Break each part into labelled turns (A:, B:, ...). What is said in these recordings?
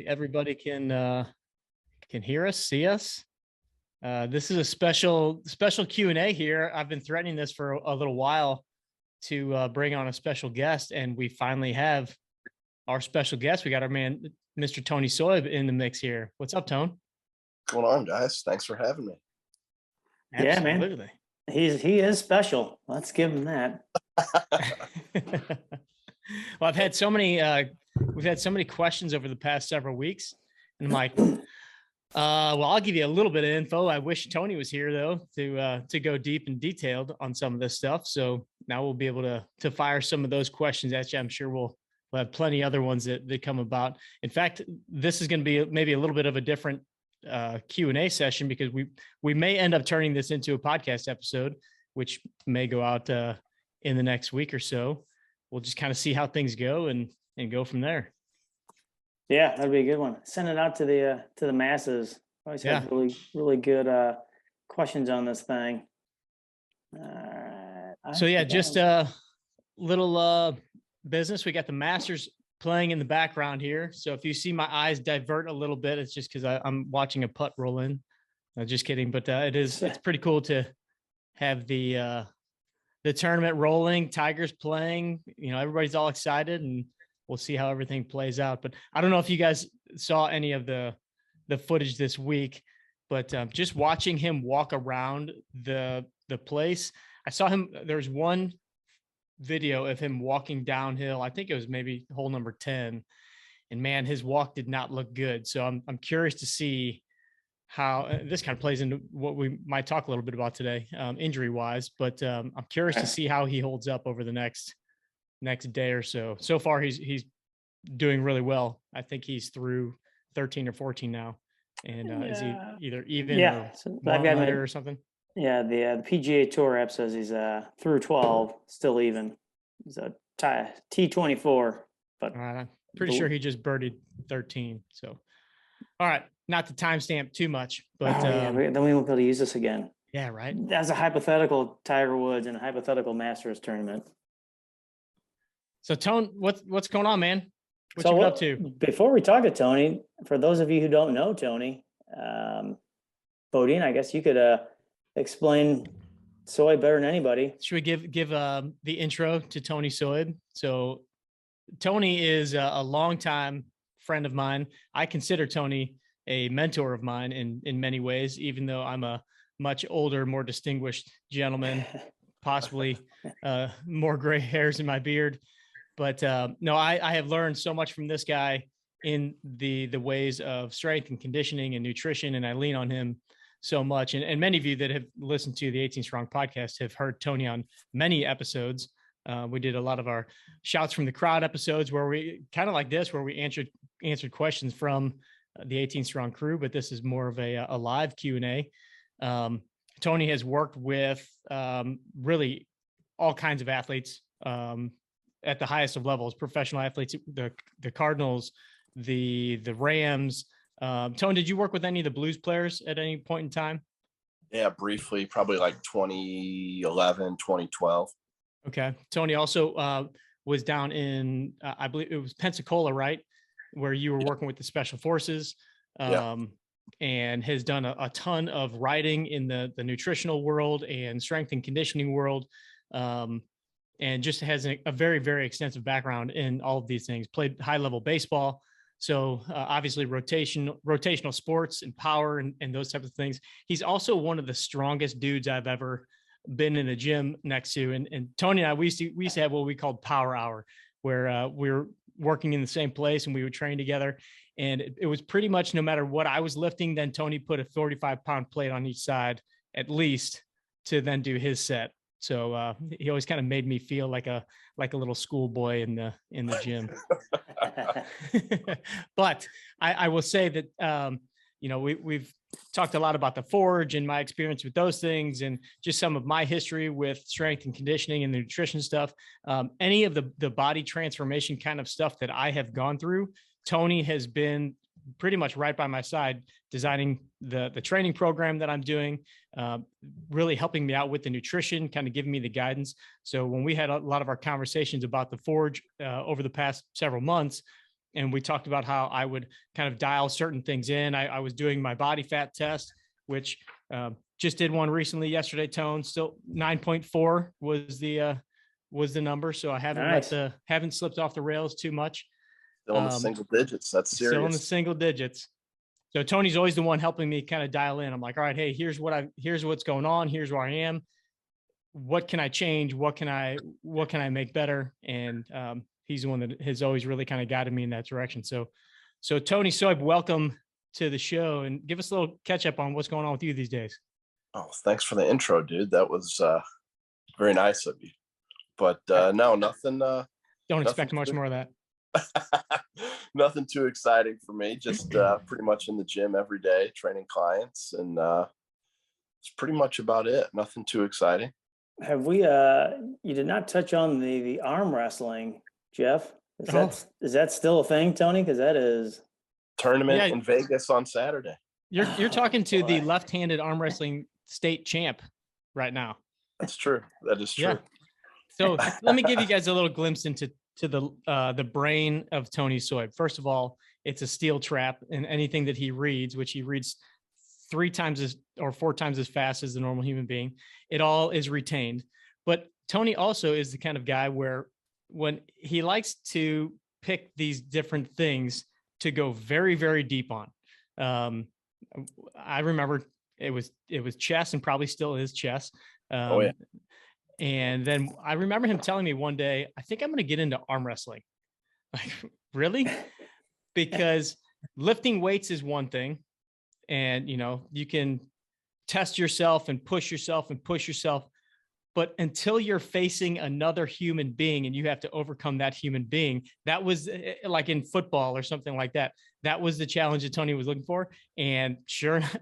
A: Everybody can hear us, see us. This is a special Q&A here. I've been threatening this for a little while to bring on a special guest, and we finally have our special guest. We got our man, Mr. Tony Soib, in the mix here. What's up, Tone?
B: What's going on, guys? Thanks for having me.
C: Yeah, man. He is special. Let's give him that.
A: Well, I've had so many we've had so many questions over the past several weeks, and I'm like, well, I'll give you a little bit of info. I wish Tony was here though to go deep and detailed on some of this stuff. So now we'll be able to fire some of those questions at you. I'm sure we'll have plenty other ones that come about. In fact, this is going to be maybe a little bit of a different Q&A session, because we may end up turning this into a podcast episode, which may go out in the next week or so. We'll just kind of see how things go and go from there.
C: Yeah, that'd be a good one. Send it out to the masses. Always have really good questions on this thing.
A: So yeah, just a little business. We got the Masters playing in the background here. So if you see my eyes divert a little bit, it's just because I'm watching a putt roll in. Just kidding, but it's pretty cool to have the tournament rolling, Tigers playing, everybody's all excited, and we'll see how everything plays out. But I don't know if you guys saw any of the footage this week, but just watching him walk around the place, I saw him. There's one video of him walking downhill. I think it was maybe hole number 10, and man, his walk did not look good. So I'm curious to see how this kind of plays into what we might talk a little bit about today, injury wise, but I'm curious to see how he holds up over the next day or so. So far, he's doing really well. I think he's through 13 or 14 now. And is he either even or later or something?
C: Yeah. The PGA Tour app says he's through 12, still even. He's a T24, but
A: I'm pretty sure he just birdied 13. So, all right. Not to timestamp too much, but
C: then we won't be able to use this again.
A: Yeah, right.
C: That's a hypothetical Tiger Woods and a hypothetical Masters tournament.
A: So, Tone, what's going on, man? What you been up to?
C: Before we talk to Tony, for those of you who don't know Tony, Bodine, I guess you could explain Soib better than anybody.
A: Should we give the intro to Tony Soib? So, Tony is a longtime friend of mine. I consider Tony a mentor of mine in many ways, even though I'm a much older, more distinguished gentleman, possibly more gray hairs in my beard. But no, I have learned so much from this guy in the ways of strength and conditioning and nutrition, and I lean on him so much. And many of you that have listened to the 18 Strong podcast have heard Tony on many episodes. We did a lot of our shouts from the crowd episodes where we kind of like this, where we answered questions from the 18 Strong crew, but this is more of a live Q&A. Tony has worked with really all kinds of athletes at the highest of levels, professional athletes, the Cardinals, the Rams. Tony, did you work with any of the Blues players at any point in time?
B: Yeah, briefly, probably like 2011, 2012.
A: Okay. Tony also was down in, I believe it was Pensacola, right? Where you were working with the Special Forces, and has done a ton of writing in the nutritional world and strength and conditioning world, and just has a very, very extensive background in all of these things. Played high-level baseball, so obviously rotational sports and power and those types of things. He's also one of the strongest dudes I've ever been in a gym next to. And Tony and I, we used to have what we called power hour, where we were working in the same place and we would train together. And it was pretty much no matter what I was lifting, then Tony put a 45-pound plate on each side at least to then do his set. So he always kind of made me feel like a little schoolboy in the gym. But I will say that we've talked a lot about the Forge and my experience with those things, and just some of my history with strength and conditioning and the nutrition stuff. Any of the body transformation kind of stuff that I have gone through, Tony has been pretty much right by my side, designing the training program that I'm doing, really helping me out with the nutrition, kind of giving me the guidance. So when we had a lot of our conversations about the Forge over the past several months, and we talked about how I would kind of dial certain things in. I was doing my body fat test, which just did one recently yesterday. Tone, still 9.4 was the number. So I haven't
C: Nice.
A: haven't slipped off the rails too much.
B: Still in the single digits. That's serious.
A: Still in the single digits. So Tony's always the one helping me kind of dial in. I'm like, all right, hey, here's what's going on. Here's where I am. What can I change? What can I make better? And he's the one that has always really kind of guided me in that direction. So Tony Soib, welcome to the show, and give us a little catch up on what's going on with you these days.
B: Oh, thanks for the intro, dude. That was very nice of you. But no, nothing.
A: Don't expect much more of that.
B: Nothing too exciting for me. Just pretty much in the gym every day, training clients, and it's pretty much about it. Nothing too exciting.
C: Have we? You did not touch on the arm wrestling, Jeff. Is that still a thing, Tony? Because that is
B: tournament in Vegas on Saturday.
A: You're talking to the left-handed arm wrestling state champ right now.
B: That's true. That is true.
A: Yeah. So let me give you guys a little glimpse into the brain of Tony Soib. First of all, it's a steel trap, and anything that he reads, which he reads 4 times as fast as the normal human being, it all is retained. But Tony also is the kind of guy where when he likes to pick these different things to go very, very deep on. I remember it was chess, and probably still is chess. And then I remember him telling me one day, I think I'm going to get into arm wrestling. Like, really? Because lifting weights is one thing. And, you can test yourself and push yourself. But until you're facing another human being and you have to overcome that human being, that was like in football or something like that. That was the challenge that Tony was looking for. And sure enough,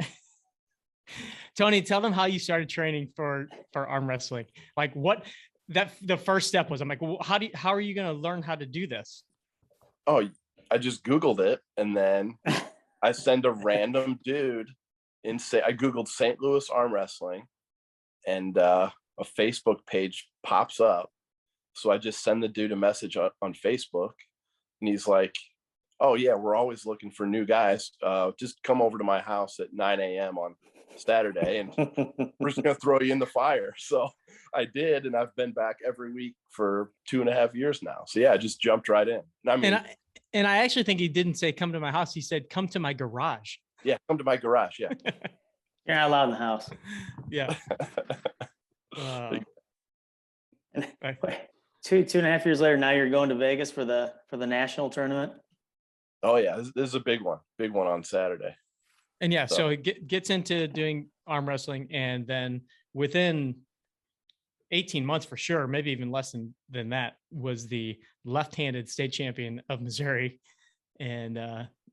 A: Tony, tell them how you started training for arm wrestling. Like the first step was. I'm like, well, how are you going to learn how to do this?
B: Oh, I just Googled it, and then I send a random dude I Googled St. Louis arm wrestling, and a Facebook page pops up. So I just send the dude a message on Facebook, and he's like, oh yeah, we're always looking for new guys. Just come over to my house at 9 a.m. on Saturday, and we're just gonna throw you in the fire. So I did, and I've been back every week for 2.5 years now. So yeah, I just jumped right in.
A: And I actually think he didn't say come to my house. He said come to my garage.
B: Yeah, come to my garage. Yeah.
C: You're not allowed in the house.
A: Yeah.
C: 2.5 years later, now you're going to Vegas for the national tournament.
B: Oh yeah, this is a big one on Saturday.
A: And yeah, so he gets into doing arm wrestling, and then within 18 months for sure, maybe even less than that, was the left-handed state champion of Missouri, and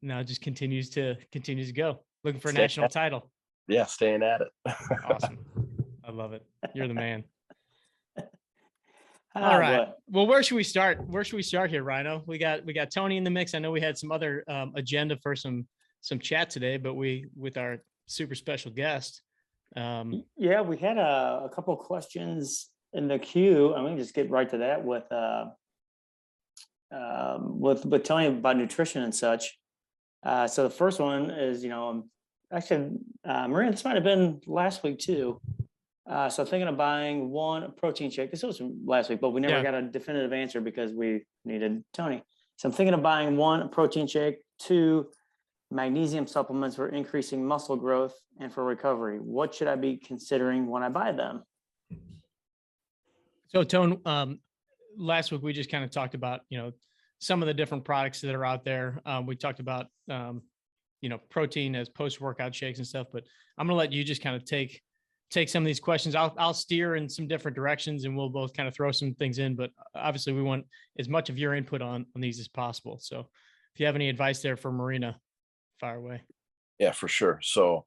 A: now just continues to go, looking for a national title.
B: Yeah, staying at it.
A: Awesome. I love it. You're the man. All right. Boy. Well, where should we start? Where should we start here, Rhino? We got Tony in the mix. I know we had some other agenda for some chat today, but with our super special guest.
C: Yeah, we had a couple of questions in the queue. I'm going to just get right to that with Tony about nutrition and such. So the first one is, actually, Maria, this might have been last week too. So thinking of buying one protein shake. This was from last week, but we never got a definitive answer because we needed Tony. So I'm thinking of buying one protein shake, 2 magnesium supplements for increasing muscle growth and for recovery. What should I be considering when I buy them?
A: So Tone, last week we just kind of talked about, some of the different products that are out there. We talked about, protein as post-workout shakes and stuff, but I'm going to let you just kind of take some of these questions. I'll steer in some different directions, and we'll both kind of throw some things in, but obviously we want as much of your input on these as possible. So if you have any advice there for Marina, fire away.
B: Yeah, for sure. So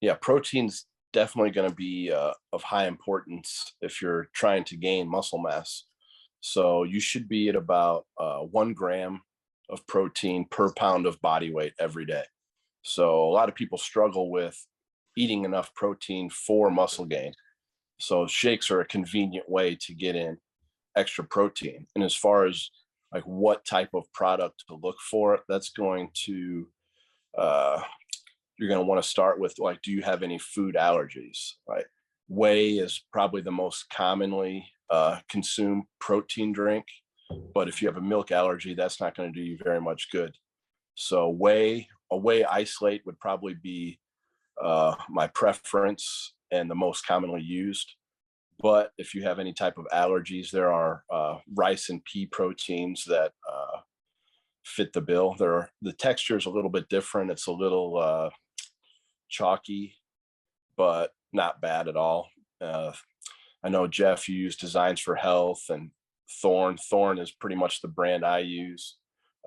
B: yeah, protein's definitely going to be of high importance if you're trying to gain muscle mass. So you should be at about 1 gram of protein per pound of body weight every day. So a lot of people struggle with eating enough protein for muscle gain. So shakes are a convenient way to get in extra protein. And as far as like what type of product to look for, that's going to uh, you're going to want to start with, like, do you have any food allergies? Like, whey is probably the most commonly consumed protein drink, but if you have a milk allergy, that's not going to do you very much good. So a whey isolate would probably be my preference and the most commonly used. But if you have any type of allergies, there are rice and pea proteins that fit the bill. The texture is a little bit different. It's a little chalky, but not bad at all. I know, Jeff, you use Designs for Health and Thorn. Thorn is pretty much the brand I use.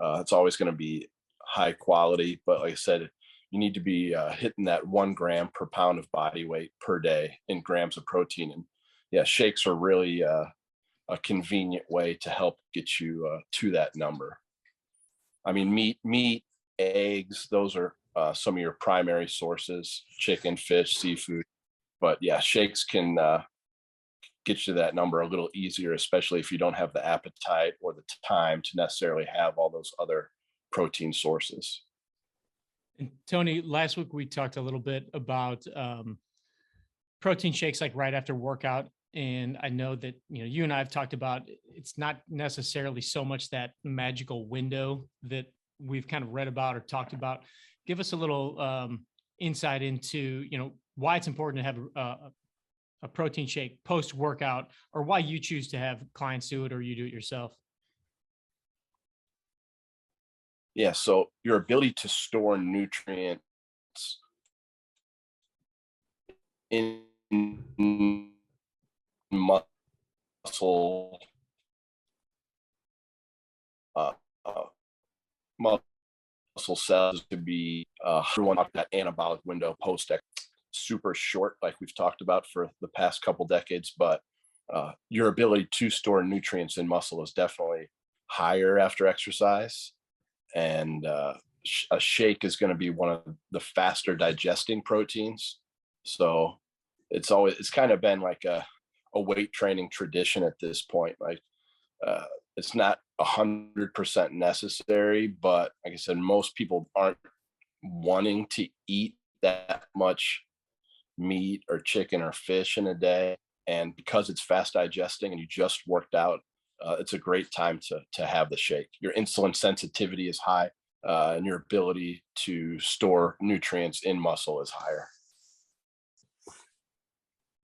B: It's always going to be high quality, but like I said, you need to be hitting that 1 gram per pound of body weight per day in grams of protein. And yeah, shakes are really a convenient way to help get you to that number. I mean, meat, eggs, those are some of your primary sources: chicken, fish, seafood. But yeah, shakes can get you that number a little easier, especially if you don't have the appetite or the time to necessarily have all those other protein sources.
A: And Tony, last week we talked a little bit about protein shakes like right after workout. And I know that, you and I have talked about, it's not necessarily so much that magical window that we've kind of read about or talked about. Give us a little insight into, why it's important to have a protein shake post workout, or why you choose to have clients do it or you do it yourself.
B: Yeah, so your ability to store nutrients in muscle uh, uh, muscle cells to be everyone that anabolic window post super short, like we've talked about for the past couple decades, but your ability to store nutrients in muscle is definitely higher after exercise. And a shake is going to be one of the faster digesting proteins. So it's kind of been like a weight training tradition at this point. Like it's not 100% necessary, but like I said, most people aren't wanting to eat that much meat or chicken or fish in a day. And because it's fast digesting and you just worked out, it's a great time to have the shake. Your insulin sensitivity is high, and your ability to store nutrients in muscle is higher.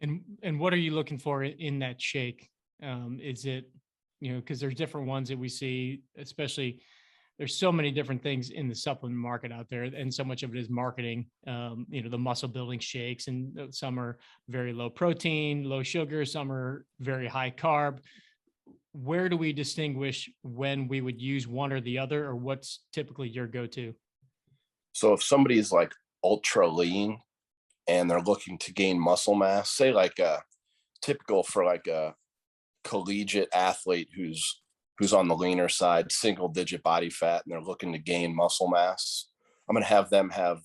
A: And what are you looking for in that shake? Is it, because there's different ones that we see, especially there's so many different things in the supplement market out there, and so much of it is marketing. The muscle building shakes, and some are very low protein, low sugar, some are very high carb. Where do we distinguish when we would use one or the other, or what's typically your go-to?
B: So if somebody's like ultra lean and they're looking to gain muscle mass, say like typical for like a collegiate athlete who's on the leaner side, single digit body fat, and they're looking to gain muscle mass, I'm going to have them have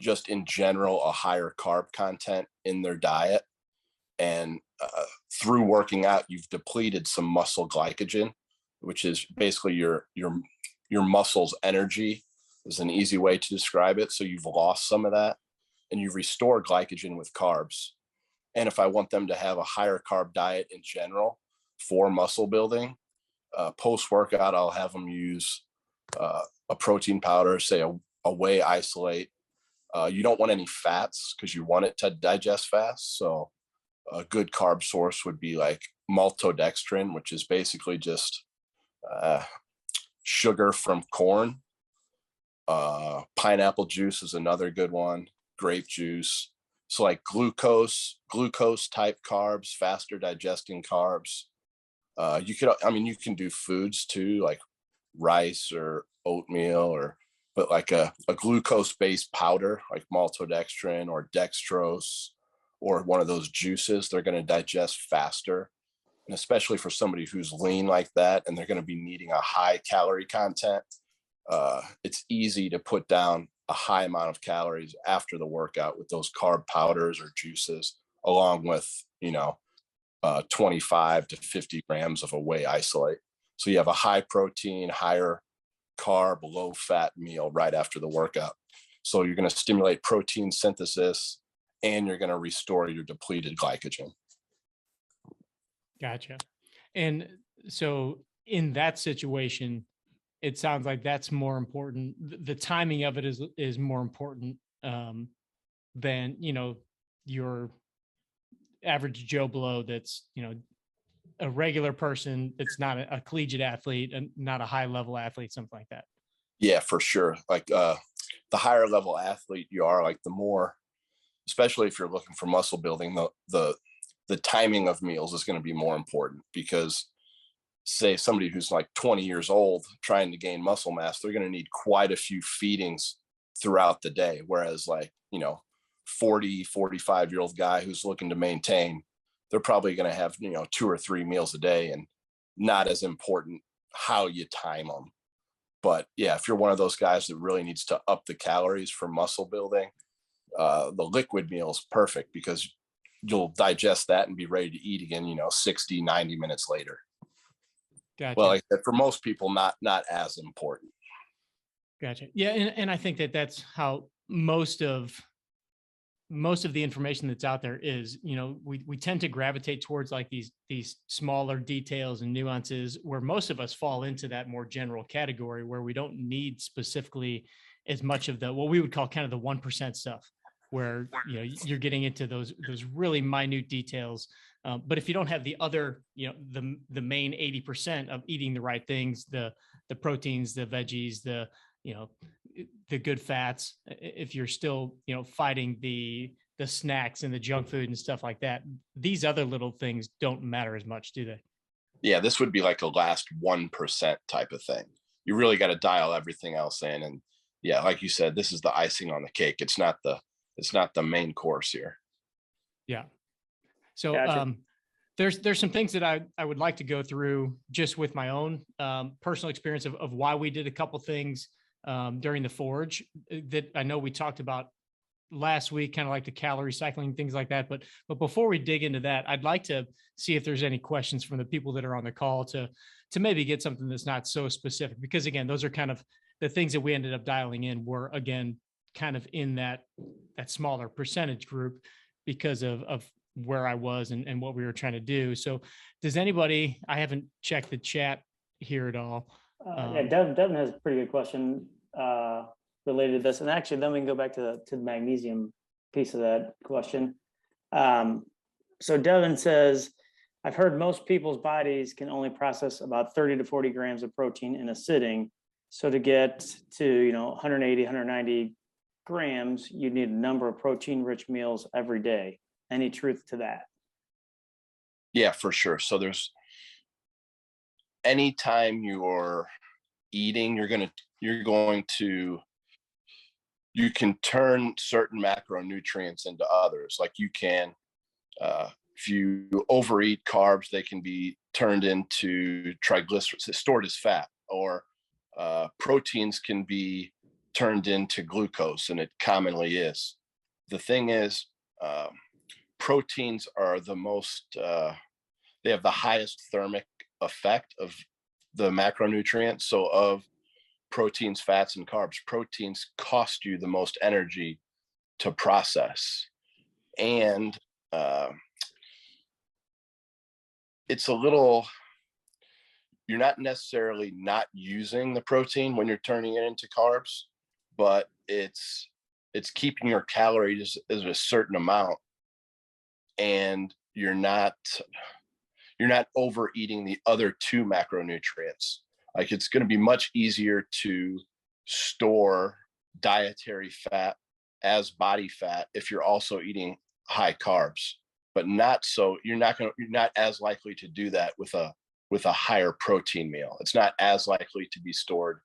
B: just in general a higher carb content in their diet. And through working out, you've depleted some muscle glycogen, which is basically your muscle's energy, is an easy way to describe it. So you've lost some of that, and you restore glycogen with carbs. And if I want them to have a higher carb diet in general for muscle building, post workout, I'll have them use a protein powder, say a whey isolate. You don't want any fats because you want it to digest fast. So a good carb source would be like maltodextrin, which is basically just sugar from corn. Pineapple juice is another good one. Grape juice. So like glucose type carbs, faster digesting carbs. You can do foods too, like rice or oatmeal, but like a glucose based powder like maltodextrin or dextrose or one of those juices, they're going to digest faster. And especially for somebody who's lean like that and they're going to be needing a high calorie content, it's easy to put down a high amount of calories after the workout with those carb powders or juices, along with 25 to 50 grams of a whey isolate. So you have a high protein, higher carb, low fat meal right after the workout. So you're going to stimulate protein synthesis and you're going to restore your depleted glycogen.
A: Gotcha. And so in that situation, it sounds like that's more important. The timing of it is more important than, you know, your average Joe Blow that's, you know, a regular person that's not a collegiate athlete and not a high level athlete, something like that.
B: Yeah, for sure. Like the higher level athlete you are, like the more, especially if you're looking for muscle building, the timing of meals is going to be more important, because say somebody who's like 20 years old trying to gain muscle mass, they're going to need quite a few feedings throughout the day. Whereas like, you know, 40, 45-year-old guy who's looking to maintain, they're probably going to have, you know, 2 or 3 meals a day, and not as important how you time them. But yeah, if you're one of those guys that really needs to up the calories for muscle building, the liquid meal is perfect, because you'll digest that and be ready to eat again, you know, 60, 90 minutes later.
A: Gotcha.
B: Well, like I said, for most people, not as important.
A: Gotcha. Yeah. And I think that that's how most of the information that's out there is. You know, we tend to gravitate towards like these smaller details and nuances, where most of us fall into that more general category, where we don't need specifically as much of the, what we would call kind of the 1% stuff, where, you know, you're getting into those really minute details. But if you don't have the other, you know, the main 80% of eating the right things, the proteins, the veggies, the, you know, the good fats, if you're still, you know, fighting the snacks and the junk food and stuff like that, these other little things don't matter as much, do they?
B: Yeah, this would be like a last 1% type of thing. You really got to dial everything else in. And yeah, like you said, this is the icing on the cake. It's not the main course here.
A: Yeah. So
C: Gotcha.
A: there's some things that I would like to go through just with my own personal experience of why we did a couple things during the forge that I know we talked about last week, kind of like the calorie cycling, things like that. But before we dig into that, I'd like to see if there's any questions from the people that are on the call to maybe get something that's not so specific, because again, those are kind of the things that we ended up dialing in were, again, kind of in that smaller percentage group because of where I was and what we were trying to do. So does anybody, I haven't checked the chat here at all.
C: Yeah, Devin has a pretty good question related to this, and actually, then we can go back to the magnesium piece of that question. So Devin says, "I've heard most people's bodies can only process about 30 to 40 grams of protein in a sitting. So to get to 180, 190 grams, you need a number of protein-rich meals every day. Any truth to that?"
B: Yeah, for sure. So there's, anytime you're eating, you can turn certain macronutrients into others. Like you can, if you overeat carbs, they can be turned into triglycerides, stored as fat, or proteins can be turned into glucose, and it commonly is. The thing is, proteins are the most, they have the highest thermic effect of the macronutrients. So of proteins, fats, and carbs, proteins cost you the most energy to process. And it's a little, you're not necessarily not using the protein when you're turning it into carbs, but it's keeping your calories as a certain amount, and you're not overeating the other two macronutrients. Like it's going to be much easier to store dietary fat as body fat if you're also eating high carbs, but you're not as likely to do that with a higher protein meal. It's not as likely to be stored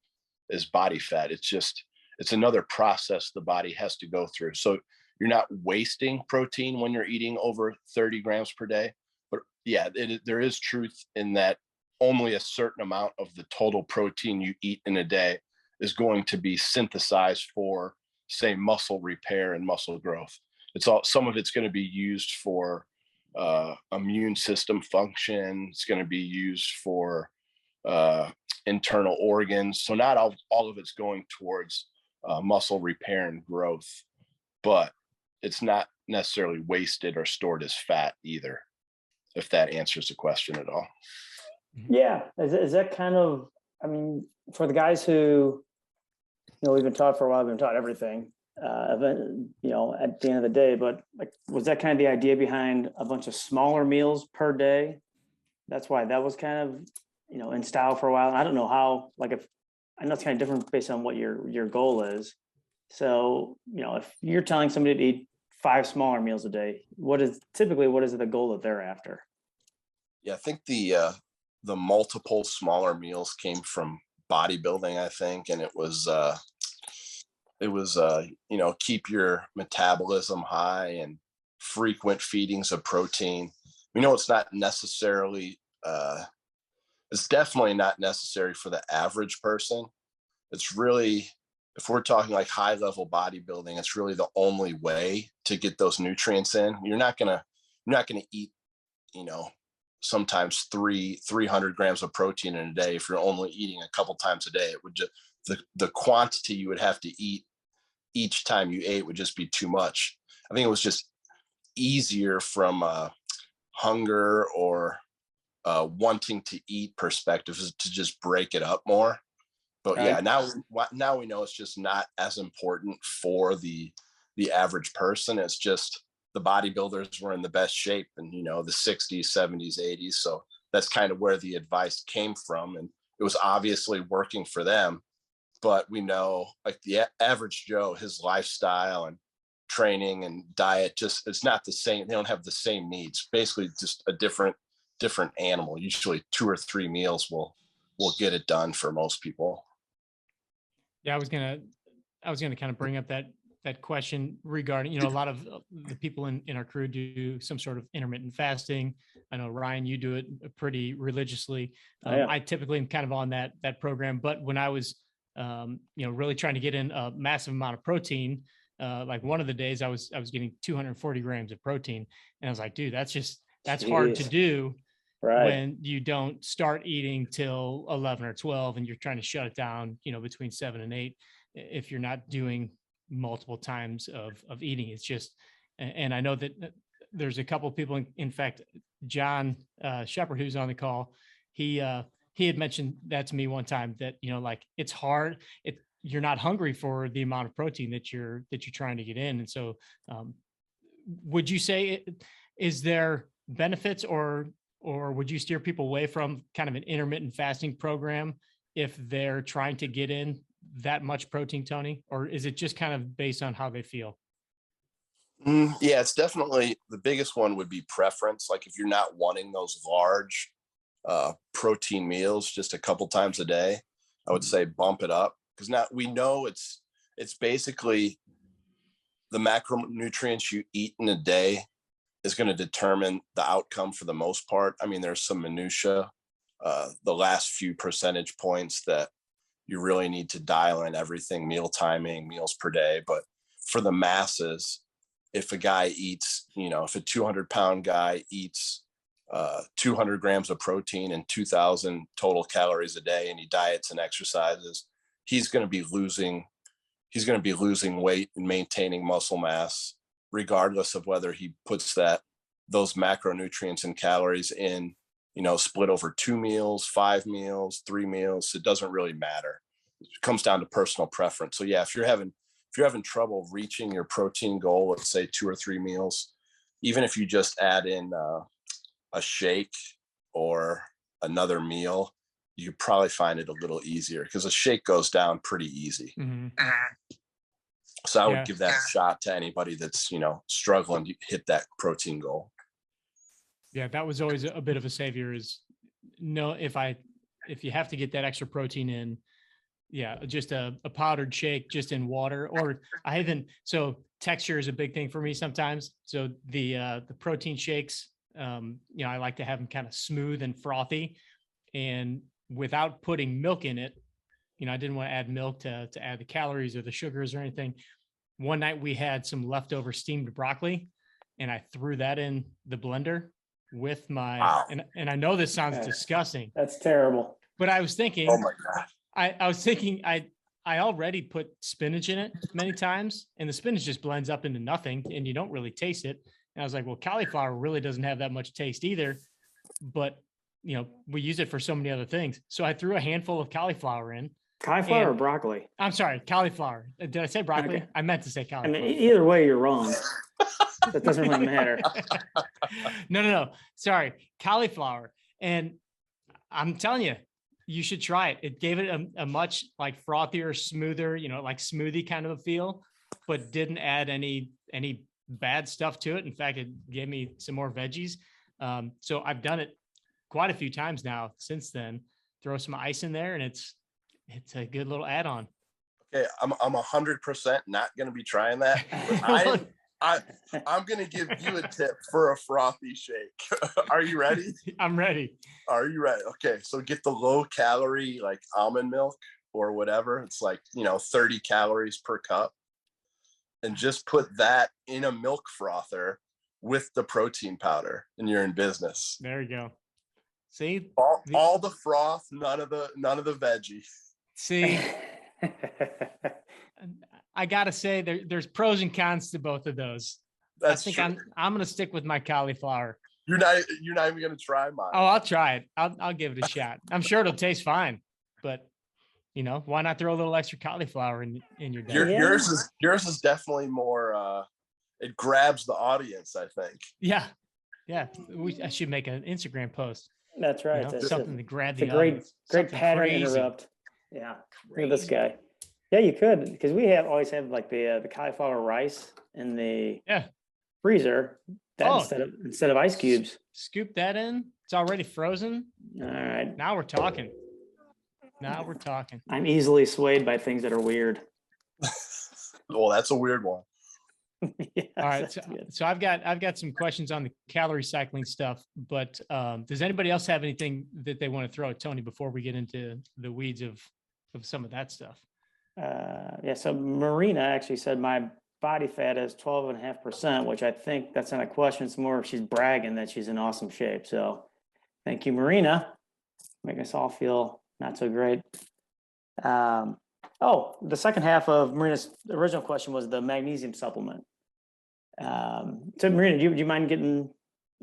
B: as body fat. It's another process the body has to go through. So you're not wasting protein when you're eating over 30 grams per day. But yeah, there is truth in that only a certain amount of the total protein you eat in a day is going to be synthesized for, say, muscle repair and muscle growth. Some of it's going to be used for immune system function. It's going to be used for internal organs. So not all of it's going towards muscle repair and growth, but it's not necessarily wasted or stored as fat either, if that answers the question at all.
C: Yeah. Is that kind of, I mean, for the guys who, we've been taught for a while, we've been taught everything, at the end of the day, but like, was that kind of the idea behind a bunch of smaller meals per day? That's why that was kind of, in style for a while. I don't know how, like, if I know it's kind of different based on what your goal is. So, if you're telling somebody to eat 5 smaller meals a day, what is the goal that they're after?
B: Yeah, I think the multiple smaller meals came from bodybuilding, I think, and it was keep your metabolism high and frequent feedings of protein. We know it's not necessarily it's definitely not necessary for the average person. It's really, if we're talking like high level bodybuilding, it's really the only way to get those nutrients in. You're not gonna eat, sometimes 300 grams of protein in a day if you're only eating a couple times a day. It would just, the quantity you would have to eat each time you ate would just be too much. I think it was just easier from a hunger or wanting to eat perspective to just break it up more. But
C: Right.
B: yeah, now we know it's just not as important for the average person. It's just the bodybuilders were in the best shape in, the 60s, 70s, 80s. So that's kind of where the advice came from. And it was obviously working for them. But we know, like, the average Joe, his lifestyle and training and diet, it's not the same. They don't have the same needs. Basically just a different animal. Usually 2 or 3 meals will get it done for most people.
A: Yeah, I was gonna kind of bring up that question regarding, a lot of the people in our crew do some sort of intermittent fasting. I know, Ryan, you do it pretty religiously.
C: Yeah.
A: I typically am kind of on that program, but when I was really trying to get in a massive amount of protein, like one of the days I was getting 240 grams of protein, and I was like, dude, that's hard to
C: Jeez.
A: do
C: Right.
A: when you don't start eating till 11 or 12 and you're trying to shut it down, between 7 and 8, if you're not doing multiple times of eating. It's just, and I know that there's a couple of people, in fact, John Shepard, who's on the call, he had mentioned that to me one time, that, like, it's hard. You're not hungry for the amount of protein that you're trying to get in. And so would you say, is there benefits, or would you steer people away from kind of an intermittent fasting program if they're trying to get in that much protein, Tony? Or is it just kind of based on how they feel?
B: Yeah, it's definitely, the biggest one would be preference. Like, if you're not wanting those large protein meals just a couple times a day, I would say bump it up, because now we know it's basically the macronutrients you eat in a day is going to determine the outcome for the most part. I mean, there's some minutia, the last few percentage points that you really need to dial in everything, meal timing, meals per day. But for the masses, if a guy eats, if a 200-pound guy eats 200 grams of protein and 2,000 total calories a day, and he diets and exercises, he's going to be losing weight and maintaining muscle mass, regardless of whether he puts those macronutrients and calories in, split over 2 meals, 5 meals, 3 meals. It doesn't really matter. It comes down to personal preference. So yeah, if you're having trouble reaching your protein goal, let's say 2 or 3 meals, even if you just add in a shake or another meal, you probably find it a little easier, because a shake goes down pretty easy.
A: Mm-hmm.
B: So I would give that a shot to anybody that's, struggling to hit that protein goal.
A: Yeah, that was always a bit of a savior, is if you have to get that extra protein in, yeah, just a powdered shake just in water. Or so texture is a big thing for me sometimes. So the protein shakes, I like to have them kind of smooth and frothy, and without putting milk in it. I didn't want to add milk to add the calories or the sugars or anything. One night we had some leftover steamed broccoli, and I threw that in the blender with my,
B: Wow.
A: and I know this sounds disgusting.
C: That's terrible.
A: But I was
B: Oh
A: thinking,
B: my God.
A: I was thinking I already put spinach in it many times, and the spinach just blends up into nothing, and you don't really taste it. And I was like, well, cauliflower really doesn't have that much taste either, but we use it for so many other things. So I threw a handful of cauliflower in.
C: Cauliflower or
A: And-
C: broccoli?
A: I'm sorry, cauliflower. Did I say broccoli?
C: Okay.
A: I meant to say
C: I
A: cauliflower.
C: mean, either way, you're wrong. That doesn't really matter.
A: No. Sorry, cauliflower. And I'm telling you, you should try it. It gave it a much like frothier, smoother, like smoothie kind of a feel, but didn't add any bad stuff to it. In fact, it gave me some more veggies. So I've done it quite a few times now since then. Throw some ice in there, and it's a good little add-on.
B: Okay, I'm 100% not going to be trying that. But I'm going to give you a tip for a frothy shake. Are you ready?
A: I'm ready.
B: Are you ready? Okay, so get the low calorie like almond milk or whatever. It's like 30 calories per cup, and just put that in a milk frother with the protein powder, and you're in business.
A: There you go. See,
B: All the froth, none of the veggie.
A: See, I gotta say there's pros and cons to both of those.
B: That's
A: I think
B: true.
A: I'm gonna stick with my cauliflower.
B: You're not even gonna try mine.
A: Oh, I'll try it. I'll give it a shot. I'm sure it'll taste fine, but why not throw a little extra cauliflower in your diet?
B: Yours is definitely more. It grabs the audience, I think.
A: Yeah. I should make an Instagram post.
C: That's right. That's
A: something to grab
C: it's
A: the
C: a great
A: audience.
C: great
A: Something
C: pattern
A: crazy.
C: interrupt. Yeah. Look at this guy. Yeah, you could, because we always have like the cauliflower rice in the freezer instead of ice cubes.
A: Scoop that in. It's already frozen.
C: All right.
A: Now we're talking.
C: I'm easily swayed by things that are weird.
B: Well, that's a weird one.
C: Yes,
A: all right.
C: that's good.
A: So I've got some questions on the calorie cycling stuff, but does anybody else have anything that they want to throw at Tony before we get into the weeds of some of that stuff?
C: Yeah, so Marina actually said my body fat is 12.5%, which I think that's not a question. It's more she's bragging that she's in awesome shape. So thank you, Marina. Making us all feel not so great. The second half of Marina's original question was the magnesium supplement. So Marina, do you mind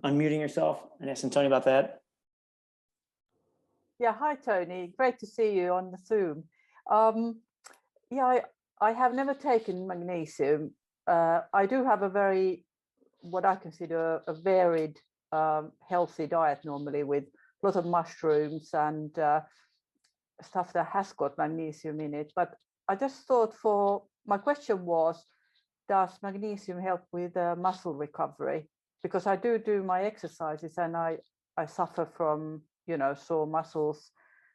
C: unmuting yourself and asking Tony about that?
D: Yeah, hi Tony. Great to see you on the Zoom. I have never taken magnesium. I do have what I consider a varied, healthy diet normally, with a lot of mushrooms and stuff that has got magnesium in it. But I just thought my question was, does magnesium help with muscle recovery? Because I do my exercises and I suffer from, sore muscles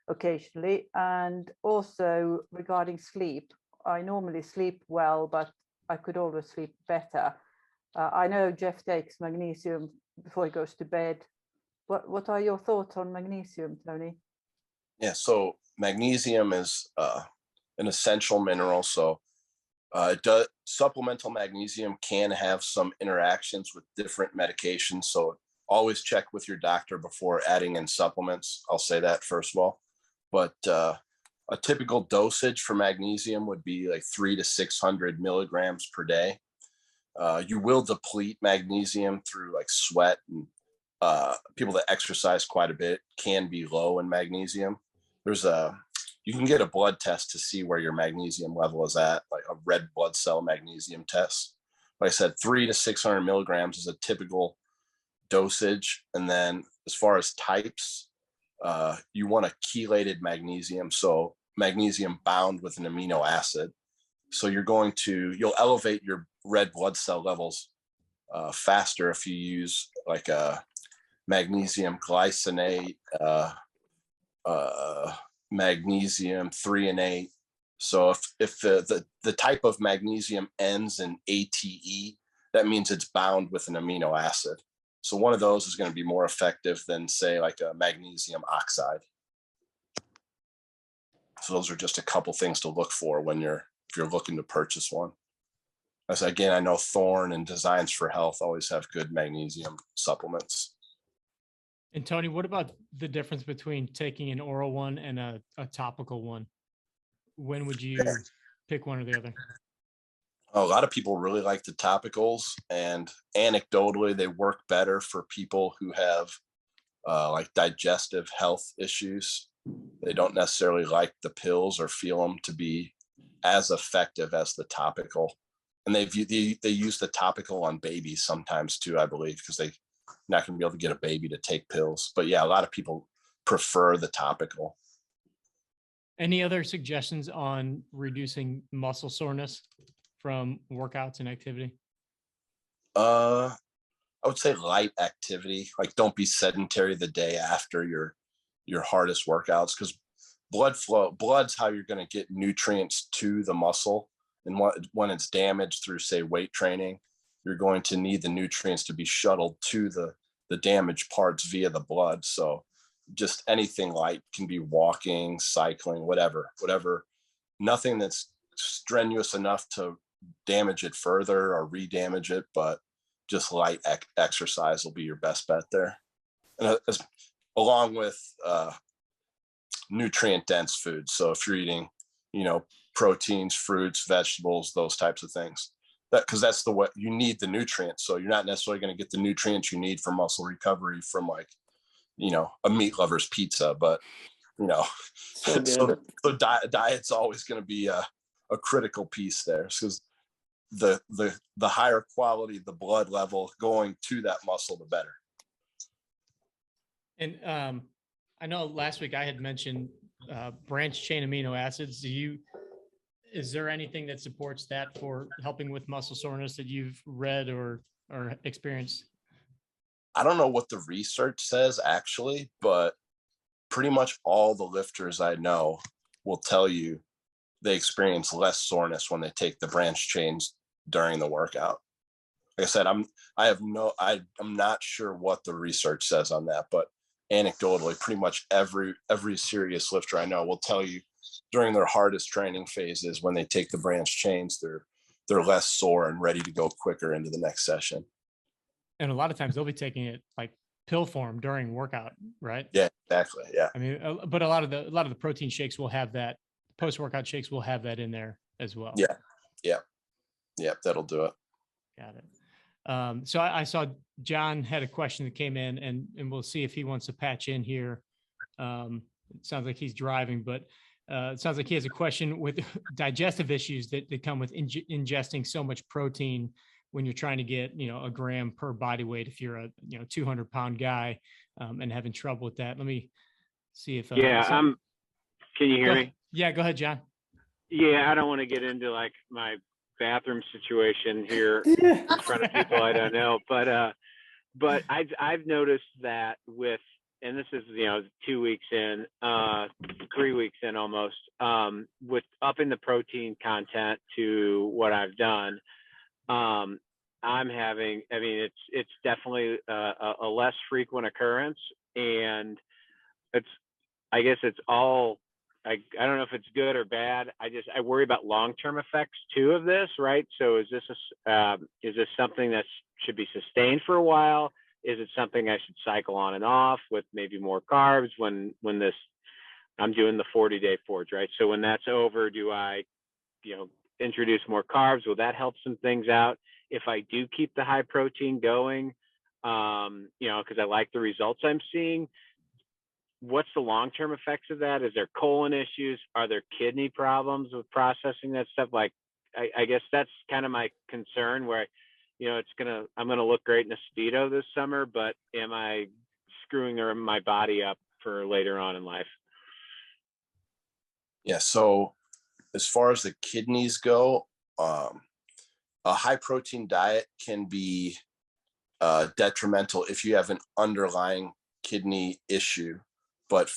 D: occasionally. And also regarding sleep, I normally sleep well, but I could always sleep better. I know Jeff takes magnesium before he goes to bed. What are your thoughts on magnesium, Tony?
B: Yeah, so magnesium is an essential mineral. So supplemental magnesium can have some interactions with different medications. So always check with your doctor before adding in supplements. I'll say that first of all. But a typical dosage for magnesium would be like 300 to 600 milligrams per day. You will deplete magnesium through like sweat, and people that exercise quite a bit can be low in magnesium. You can get a blood test to see where your magnesium level is at, like a red blood cell magnesium test. Like I said, 300 to 600 milligrams is a typical dosage. And then as far as types, you want a chelated magnesium, so magnesium bound with an amino acid. So you'll elevate your red blood cell levels faster if you use like a magnesium glycinate, magnesium 3-8. So if the type of magnesium ends in ATE, that means it's bound with an amino acid. So one of those is going to be more effective than, say, like a magnesium oxide. So those are just a couple things to look for if you're looking to purchase one. As again, I know Thorne and Designs for Health always have good magnesium supplements.
A: And Tony, what about the difference between taking an oral one and a topical one? When would you pick one or the other?
B: A lot of people really like the topicals, and anecdotally, they work better for people who have like digestive health issues. They don't necessarily like the pills or feel them to be as effective as the topical. And they use the topical on babies sometimes too, I believe, because they're not going to be able to get a baby to take pills. But yeah, a lot of people prefer the topical.
A: Any other suggestions on reducing muscle soreness from workouts and activity?
B: I would say light activity. Like, don't be sedentary the day after your hardest workouts, because blood's how you're going to get nutrients to the muscle. And when it's damaged through, say, weight training, you're going to need the nutrients to be shuttled to the damaged parts via the blood. So just anything light, can be walking, cycling, whatever, nothing that's strenuous enough to damage it further or re-damage it, but just light exercise will be your best bet there. And along with nutrient dense foods. So if you're eating, proteins, fruits, vegetables, those types of things, because that's the way you need the nutrients. So you're not necessarily going to get the nutrients you need for muscle recovery from, like, a meat lover's pizza, but
C: So good.
B: so diet's always going to be a critical piece there, because the higher quality the blood level going to that muscle, the better.
A: And I know last week I had mentioned branched chain amino acids. Is there anything that supports that for helping with muscle soreness that you've read or experienced?
B: I don't know what the research says actually, but pretty much all the lifters I know will tell you they experience less soreness when they take the branched chains during the workout. Like I said, I'm not sure what the research says on that, but anecdotally, pretty much every serious lifter I know will tell you during their hardest training phases, when they take the branched chains, they're less sore and ready to go quicker into the next session.
A: And a lot of times they'll be taking it like pill form during workout, right?
B: Yeah, exactly. Yeah.
A: I mean, but a lot of the protein shakes will have that. Post-workout shakes will have that in there as well.
B: Yeah, that'll do it.
A: Got it. So I saw John had a question that came in, and we'll see if he wants to patch in here. It sounds like he's driving, but it sounds like he has a question with digestive issues that come with ingesting so much protein when you're trying to get, a gram per body weight. If you're a 200-pound guy and having trouble with that, let me see if
E: can you hear me?
A: Yeah, go ahead, John.
E: Yeah, I don't want to get into like my bathroom situation here in front of people I don't know, but I've noticed that with, and this is 2 weeks in, 3 weeks in almost, with upping the protein content to what I've done, I'm having, it's definitely a less frequent occurrence, and I guess it's all, I don't know if it's good or bad. I worry about long-term effects too of this, right? So is this something that should be sustained for a while? Is it something I should cycle on and off with maybe more carbs when I'm doing the 40-day forge, right? So when that's over, do I, introduce more carbs? Will that help some things out? If I do keep the high protein going, because I like the results I'm seeing, what's the long-term effects of that? Is there colon issues? Are there kidney problems with processing that stuff? Like, I guess that's kind of my concern, where, I'm going to look great in a Speedo this summer, but am I screwing my body up for later on in life?
B: Yeah. So as far as the kidneys go, a high protein diet can be detrimental if you have an underlying kidney issue. But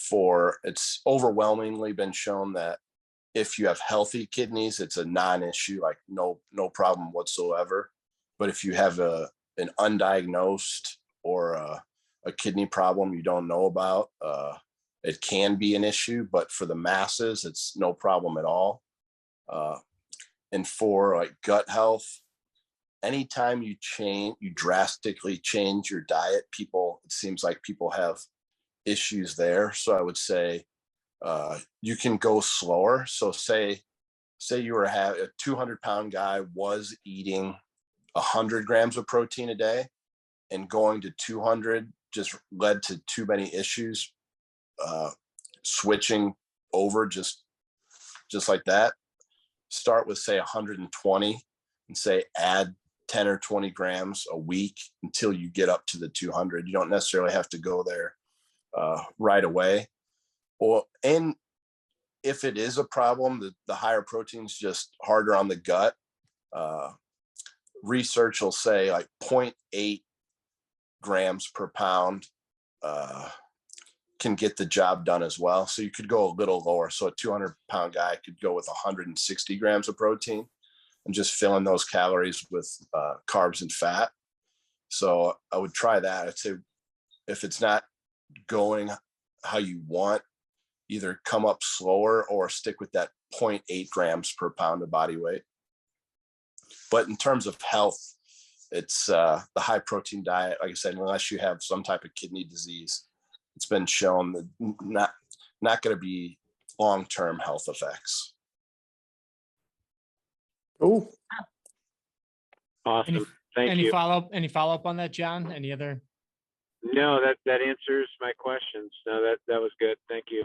B: it's overwhelmingly been shown that if you have healthy kidneys, it's a non-issue, like no problem whatsoever. But if you have an undiagnosed or a kidney problem you don't know about, it can be an issue. But for the masses, it's no problem at all. And for like gut health, anytime you drastically change your diet, it seems like people have issues there. So I would say you can go slower. So say you were a 200-pound guy was eating 100 grams of protein a day, and going to 200 just led to too many issues. Switching over just like that. Start with say 120 and say add 10 or 20 grams a week until you get up to the 200. You don't necessarily have to go there right away. And if it is a problem, the higher protein's just harder on the gut. Research will say like 0.8 grams per pound can get the job done as well. So you could go a little lower. So a 200-pound guy could go with 160 grams of protein and just fill in those calories with carbs and fat. So I would try that. I'd say if it's not going how you want, either come up slower or stick with that 0.8 grams per pound of body weight. But in terms of health, it's the high protein diet. Like I said, unless you have some type of kidney disease, it's been shown that not going to be long-term health effects.
C: Cool.
E: Awesome. Thank
A: Any
E: you.
A: follow up on that, John? Any other?
E: No, that answers my questions. No, that was good. Thank you.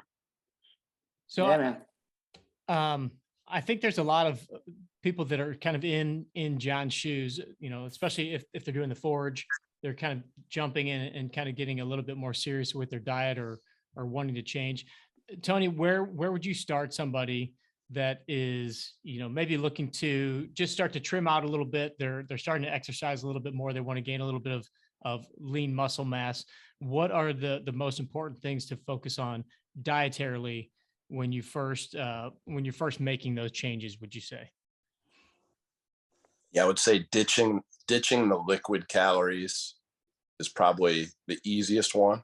A: So
C: Yeah, man.
A: I think there's a lot of people that are kind of in John's shoes, you know, especially if they're doing the Forge, they're kind of jumping in and kind of getting a little bit more serious with their diet or wanting to change. Tony, where would you start somebody that is, you know, maybe looking to just start to trim out a little bit? They're starting to exercise a little bit more. They want to gain a little bit of lean muscle mass. What are the most important things to focus on dietarily when you're first making those changes, would you say?
B: Yeah, I would say ditching the liquid calories is probably the easiest one.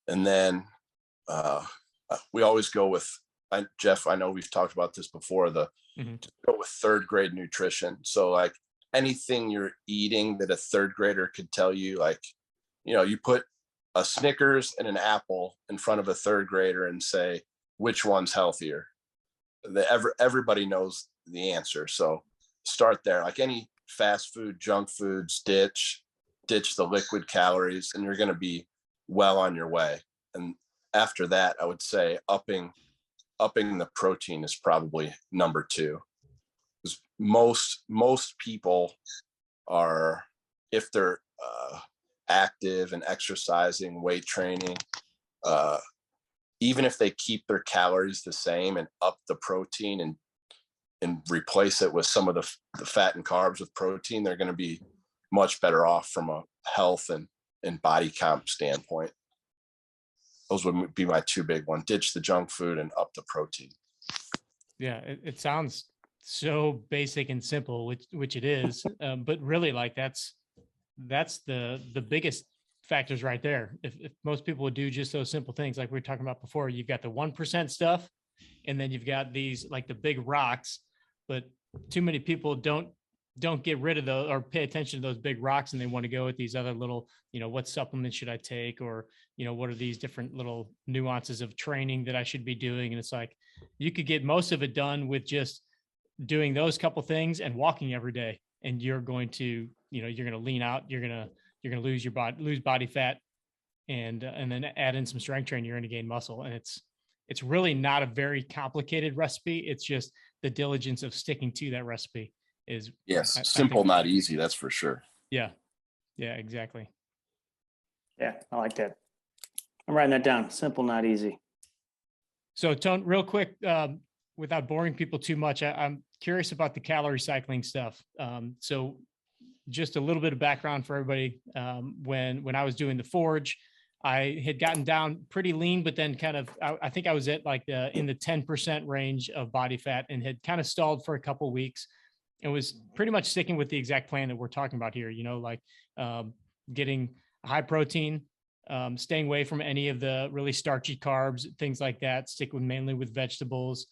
B: And then we always go with, Jeff, I know we've talked about this before, just go with third grade nutrition. So like anything you're eating that a third grader could tell you, like, you know, you put a Snickers and an apple in front of a third grader and say, which one's healthier? Everybody knows the answer. So start there. Like any fast food, junk foods, ditch the liquid calories, and you're going to be well on your way. And after that, I would say upping the protein is probably number 2. Because most people are, if they're active and exercising, weight training, even if they keep their calories the same and up the protein and replace it with some of the fat and carbs with protein, they're going to be much better off from a health and body comp standpoint. Those would be my 2 big ones: ditch the junk food and up the protein.
A: Yeah, it sounds so basic and simple, which it is, but really, like that's the biggest factors right there. If most people would do just those simple things, like we were talking about before, you've got the 1% stuff, and then you've got these like the big rocks, but too many people don't get rid of those or pay attention to those big rocks, and they want to go with these other little, you know, what supplements should I take, or, you know, what are these different little nuances of training that I should be doing? And it's like, you could get most of it done with just doing those couple things and walking every day, and you're going to, you know, you're going to lean out, you're going to lose lose body fat, and then add in some strength training, you're going to gain muscle. And it's really not a very complicated recipe. It's just the diligence of sticking to that recipe is,
B: yes,
A: I
B: simple,
A: think,
B: not easy. That's for sure.
A: Yeah, exactly.
C: Yeah, I like that. I'm writing that down. Simple, not easy.
A: So Tone, real quick, without boring people too much, I'm curious about the calorie cycling stuff. So just a little bit of background for everybody. When I was doing the Forge, I had gotten down pretty lean, but then kind of, I think I was at like in the 10% range of body fat, and had kind of stalled for a couple of weeks, and was pretty much sticking with the exact plan that we're talking about here, you know, like getting high protein, staying away from any of the really starchy carbs, things like that, stick with mainly with vegetables,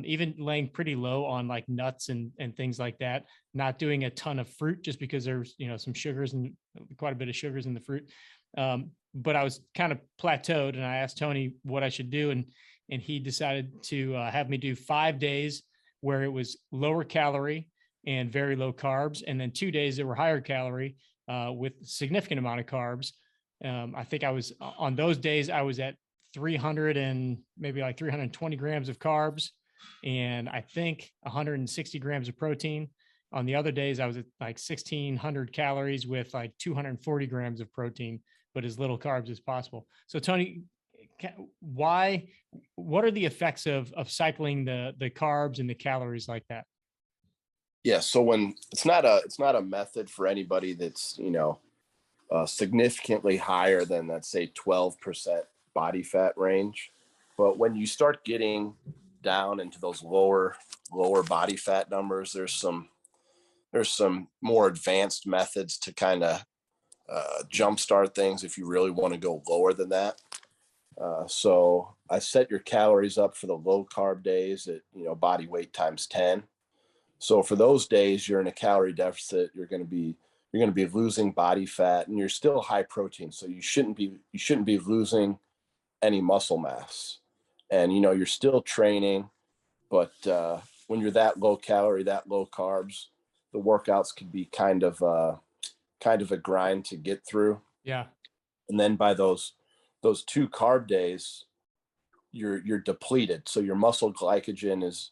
A: even laying pretty low on like nuts and things like that, not doing a ton of fruit just because there's, you know, some sugars and quite a bit of sugars in the fruit. but I was kind of plateaued, and I asked Tony what I should do. And he decided to have me do 5 days where it was lower calorie and very low carbs. And then 2 days that were higher calorie with significant amount of carbs. I think I was on those days, I was at 300 and maybe like 320 grams of carbs, and I think 160 grams of protein. On the other days, I was at like 1,600 calories with like 240 grams of protein, but as little carbs as possible. So Tony, what are the effects of cycling the carbs and the calories like that?
B: Yeah. So when it's not a method for anybody that's, significantly higher than, let's say, 12% body fat range. But when you start getting down into those lower body fat numbers, there's some more advanced methods to kind of jumpstart things if you really want to go lower than that. So I set your calories up for the low carb days at, body weight times 10. So for those days, you're in a calorie deficit. You're going to be losing body fat, and you're still high protein. So you shouldn't be losing any muscle mass, and you're still training. But when you're that low calorie, that low carbs, the workouts can be kind of a grind to get through.
A: Yeah.
B: And then by those 2 carb days, you're depleted. So your muscle glycogen is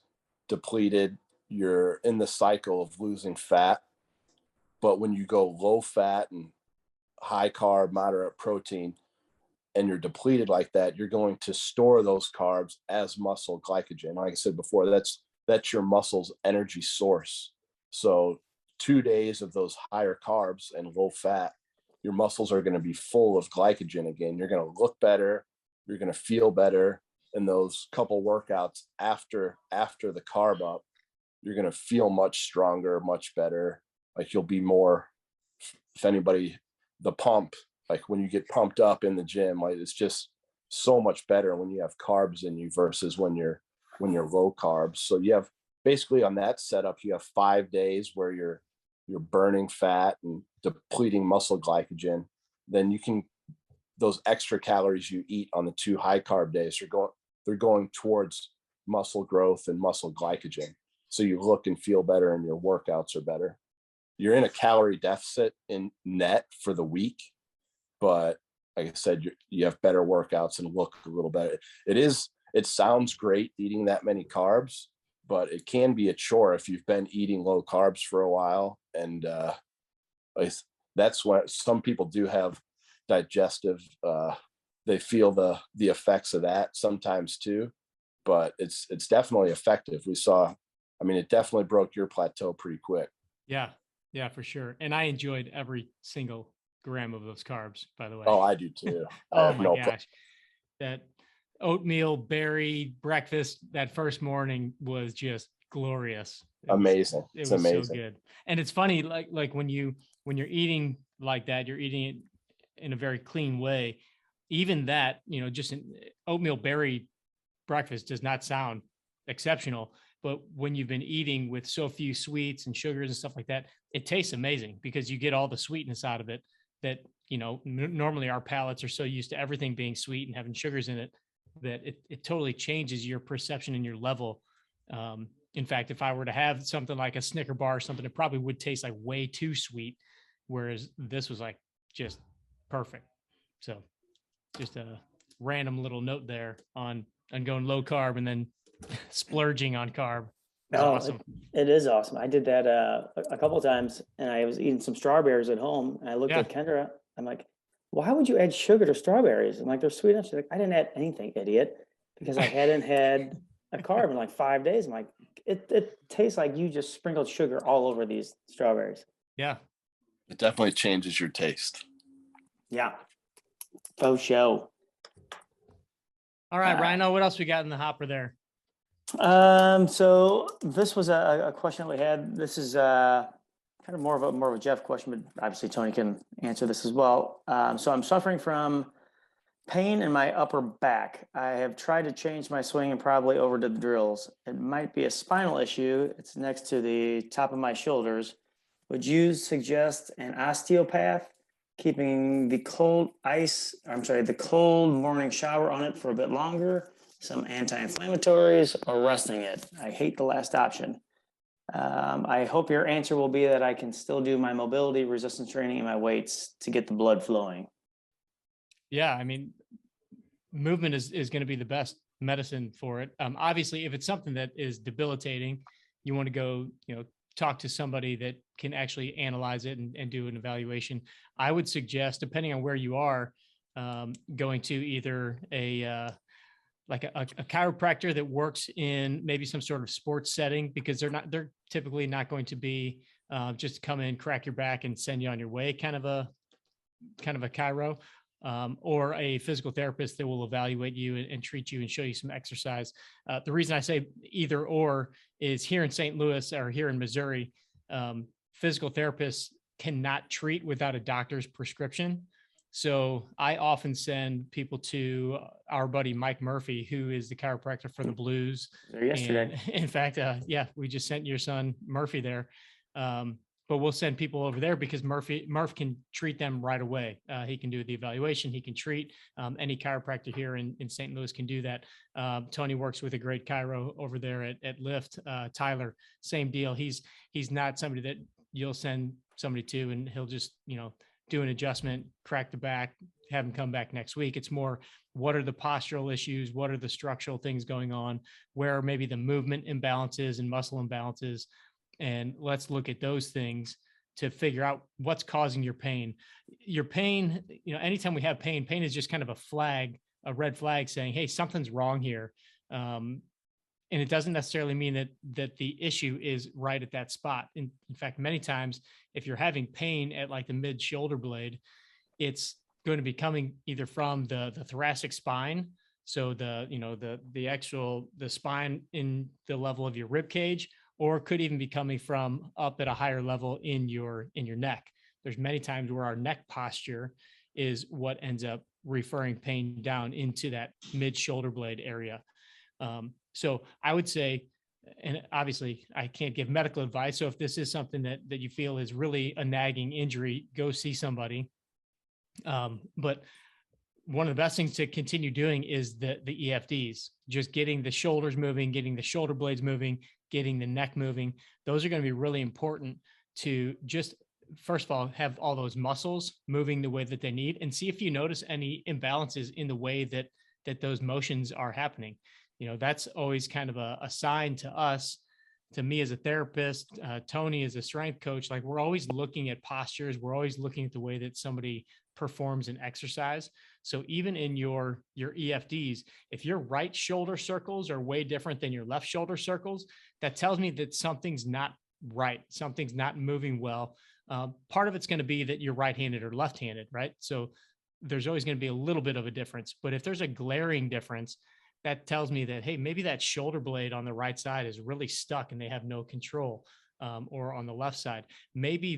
B: depleted. You're in the cycle of losing fat. But when you go low fat and high carb, moderate protein, and you're depleted like that, you're going to store those carbs as muscle glycogen. Like I said before, that's your muscle's energy source. So 2 days of those higher carbs and low fat, your muscles are going to be full of glycogen again. You're going to look better. You're going to feel better. And those couple workouts after the carb up, you're going to feel much stronger, much better. Like you'll be more, if anybody, the pump, like when you get pumped up in the gym, like it's just so much better when you have carbs in you versus when you're low carbs. So you have basically on that setup, you have 5 days where you're burning fat and depleting muscle glycogen. Then those extra calories you eat on the 2 high carb days they're going towards muscle growth and muscle glycogen. So you look and feel better and your workouts are better. You're in a calorie deficit in net for the week, but like I said, you have better workouts and look a little better. It sounds great eating that many carbs, but it can be a chore if you've been eating low carbs for a while. And that's why some people do have digestive, they feel the effects of that sometimes too, but it's definitely effective. It definitely broke your plateau pretty quick.
A: Yeah, for sure. And I enjoyed every single gram of those carbs, by the way.
B: Oh, I do too.
A: Oh my gosh. That oatmeal berry breakfast that first morning was just glorious.
B: Amazing.
A: It was so good. And it's funny, like when you're eating like that, you're eating it in a very clean way. Even that, just an oatmeal berry breakfast does not sound exceptional. But when you've been eating with so few sweets and sugars and stuff like that, it tastes amazing because you get all the sweetness out of it that, normally our palates are so used to everything being sweet and having sugars in it that it totally changes your perception and your level. In fact, if I were to have something like a Snicker bar or something, it probably would taste like way too sweet. Whereas this was like just perfect. So just a random little note there on going low carb and then splurging on carb. Awesome.
C: It is awesome. I did that a couple of times, and I was eating some strawberries at home, and I looked at Kendra. I'm like, why would you add sugar to strawberries? I'm like, they're sweet enough. She's like, I didn't add anything, idiot, because I hadn't had a carb in like 5 days. I'm like, it tastes like you just sprinkled sugar all over these strawberries.
A: Yeah.
B: It definitely changes your taste.
C: Yeah. Faux show.
A: All right, Rhino, what else we got in the hopper there?
C: So this was a question that we had. This is kind of more of a Jeff question, but obviously Tony can answer this as well. So I'm suffering from pain in my upper back. I have tried to change my swing and probably overdid the drills. It might be a spinal issue. It's next to the top of my shoulders. Would you suggest an osteopath? keeping the the cold morning shower on it for a bit longer, some anti-inflammatories, or resting it. I hate the last option. I hope your answer will be that I can still do my mobility, resistance training, and my weights to get the blood flowing.
A: Yeah, I mean, movement is going to be the best medicine for it. Obviously, if it's something that is debilitating, you want to go, talk to somebody that can actually analyze it and do an evaluation. I would suggest, depending on where you are, going to either a chiropractor that works in maybe some sort of sports setting, because they're typically not going to be just come in, crack your back and send you on your way, kind of a chiro, or a physical therapist that will evaluate you and treat you and show you some exercise. The reason I say either or is here in St. Louis or here in Missouri, physical therapists cannot treat without a doctor's prescription. So I often send people to our buddy Mike Murphy, who is the chiropractor for the Blues.
C: There yesterday.
A: And in fact, we just sent your son Murphy there. But we'll send people over there because Murph can treat them right away. He can do the evaluation. He can treat. Any chiropractor here in St. Louis can do that. Tony works with a great chiro over there at Lyft. Tyler, same deal. He's not somebody that you'll send somebody to and he'll just, do an adjustment, crack the back, have him come back next week. It's more, what are the postural issues? What are the structural things going on? Where are maybe the movement imbalances and muscle imbalances? And let's look at those things to figure out what's causing your pain. Your pain, anytime we have pain is just kind of a red flag saying, hey, something's wrong here. And it doesn't necessarily mean that the issue is right at that spot. In fact, many times, if you're having pain at like the mid shoulder blade, it's going to be coming either from the thoracic spine. So the spine in the level of your rib cage, or could even be coming from up at a higher level in your neck. There's many times where our neck posture is what ends up referring pain down into that mid shoulder blade area. So I would say, and obviously I can't give medical advice. So if this is something that you feel is really a nagging injury, go see somebody. But one of the best things to continue doing is the EFDs, just getting the shoulders moving, getting the shoulder blades moving, getting the neck moving. Those are going to be really important to just, first of all, have all those muscles moving the way that they need, and see if you notice any imbalances in the way that those motions are happening. That's always kind of a sign to us, to me as a therapist, Tony as a strength coach. Like, we're always looking at postures. We're always looking at the way that somebody performs an exercise. So even in your EFDs, if your right shoulder circles are way different than your left shoulder circles, that tells me that something's not right. Something's not moving well. Part of it's going to be that you're right-handed or left-handed, right? So there's always going to be a little bit of a difference. But if there's a glaring difference, that tells me that, hey, maybe that shoulder blade on the right side is really stuck and they have no control. Or on the left side, maybe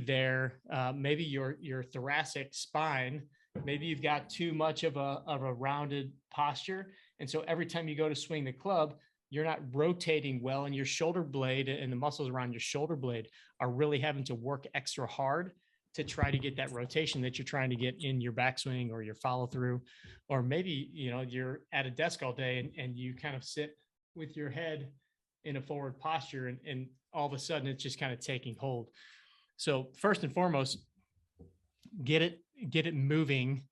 A: maybe your thoracic spine, maybe you've got too much of a rounded posture. And so every time you go to swing the club, you're not rotating well, and your shoulder blade and the muscles around your shoulder blade are really having to work extra hard to try to get that rotation that you're trying to get in your backswing or your follow through. Or maybe, you're at a desk all day and you kind of sit with your head in a forward posture, and all of a sudden it's just kind of taking hold. So first and foremost, get it moving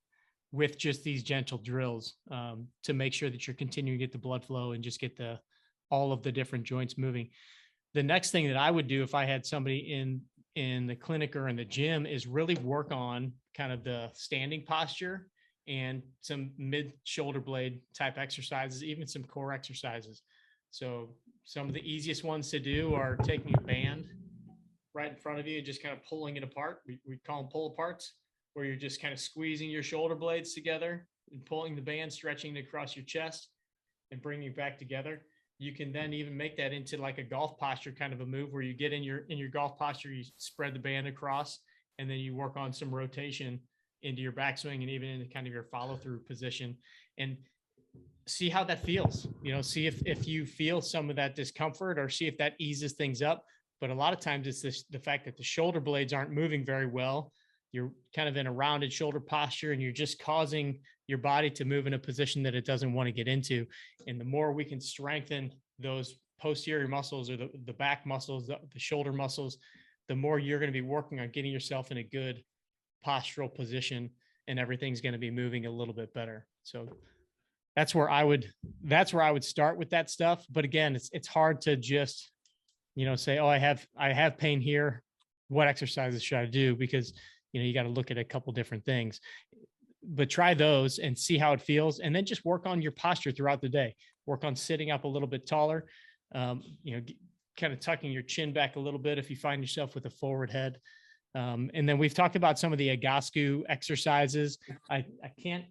A: with just these gentle drills, to make sure that you're continuing to get the blood flow and just get all of the different joints moving. The next thing that I would do if I had somebody in the clinic or in the gym is really work on kind of the standing posture and some mid shoulder blade type exercises, even some core exercises. So some of the easiest ones to do are taking a band right in front of you and just kind of pulling it apart. We call them pull aparts, where you're just kind of squeezing your shoulder blades together and pulling the band, stretching it across your chest and bringing it back together. You can then even make that into like a golf posture kind of a move, where you get in your golf posture, you spread the band across, and then you work on some rotation into your backswing and even into kind of your follow through position, and see how that feels. See if you feel some of that discomfort, or see if that eases things up. But a lot of times it's the fact that the shoulder blades aren't moving very well. you're kind of in a rounded shoulder posture, and you're just causing your body to move in a position that it doesn't want to get into. And the more we can strengthen those posterior muscles or the back muscles, the shoulder muscles, the more you're going to be working on getting yourself in a good postural position, and everything's going to be moving a little bit better. So that's where I would start with that stuff. But again, it's hard to just, say, oh, I have pain here. What exercises should I do? Because, you got to look at a couple different things, but try those and see how it feels. And then just work on your posture throughout the day. Work on sitting up a little bit taller, kind of tucking your chin back a little bit if you find yourself with a forward head. And then we've talked about some of the Egoscue exercises. I can't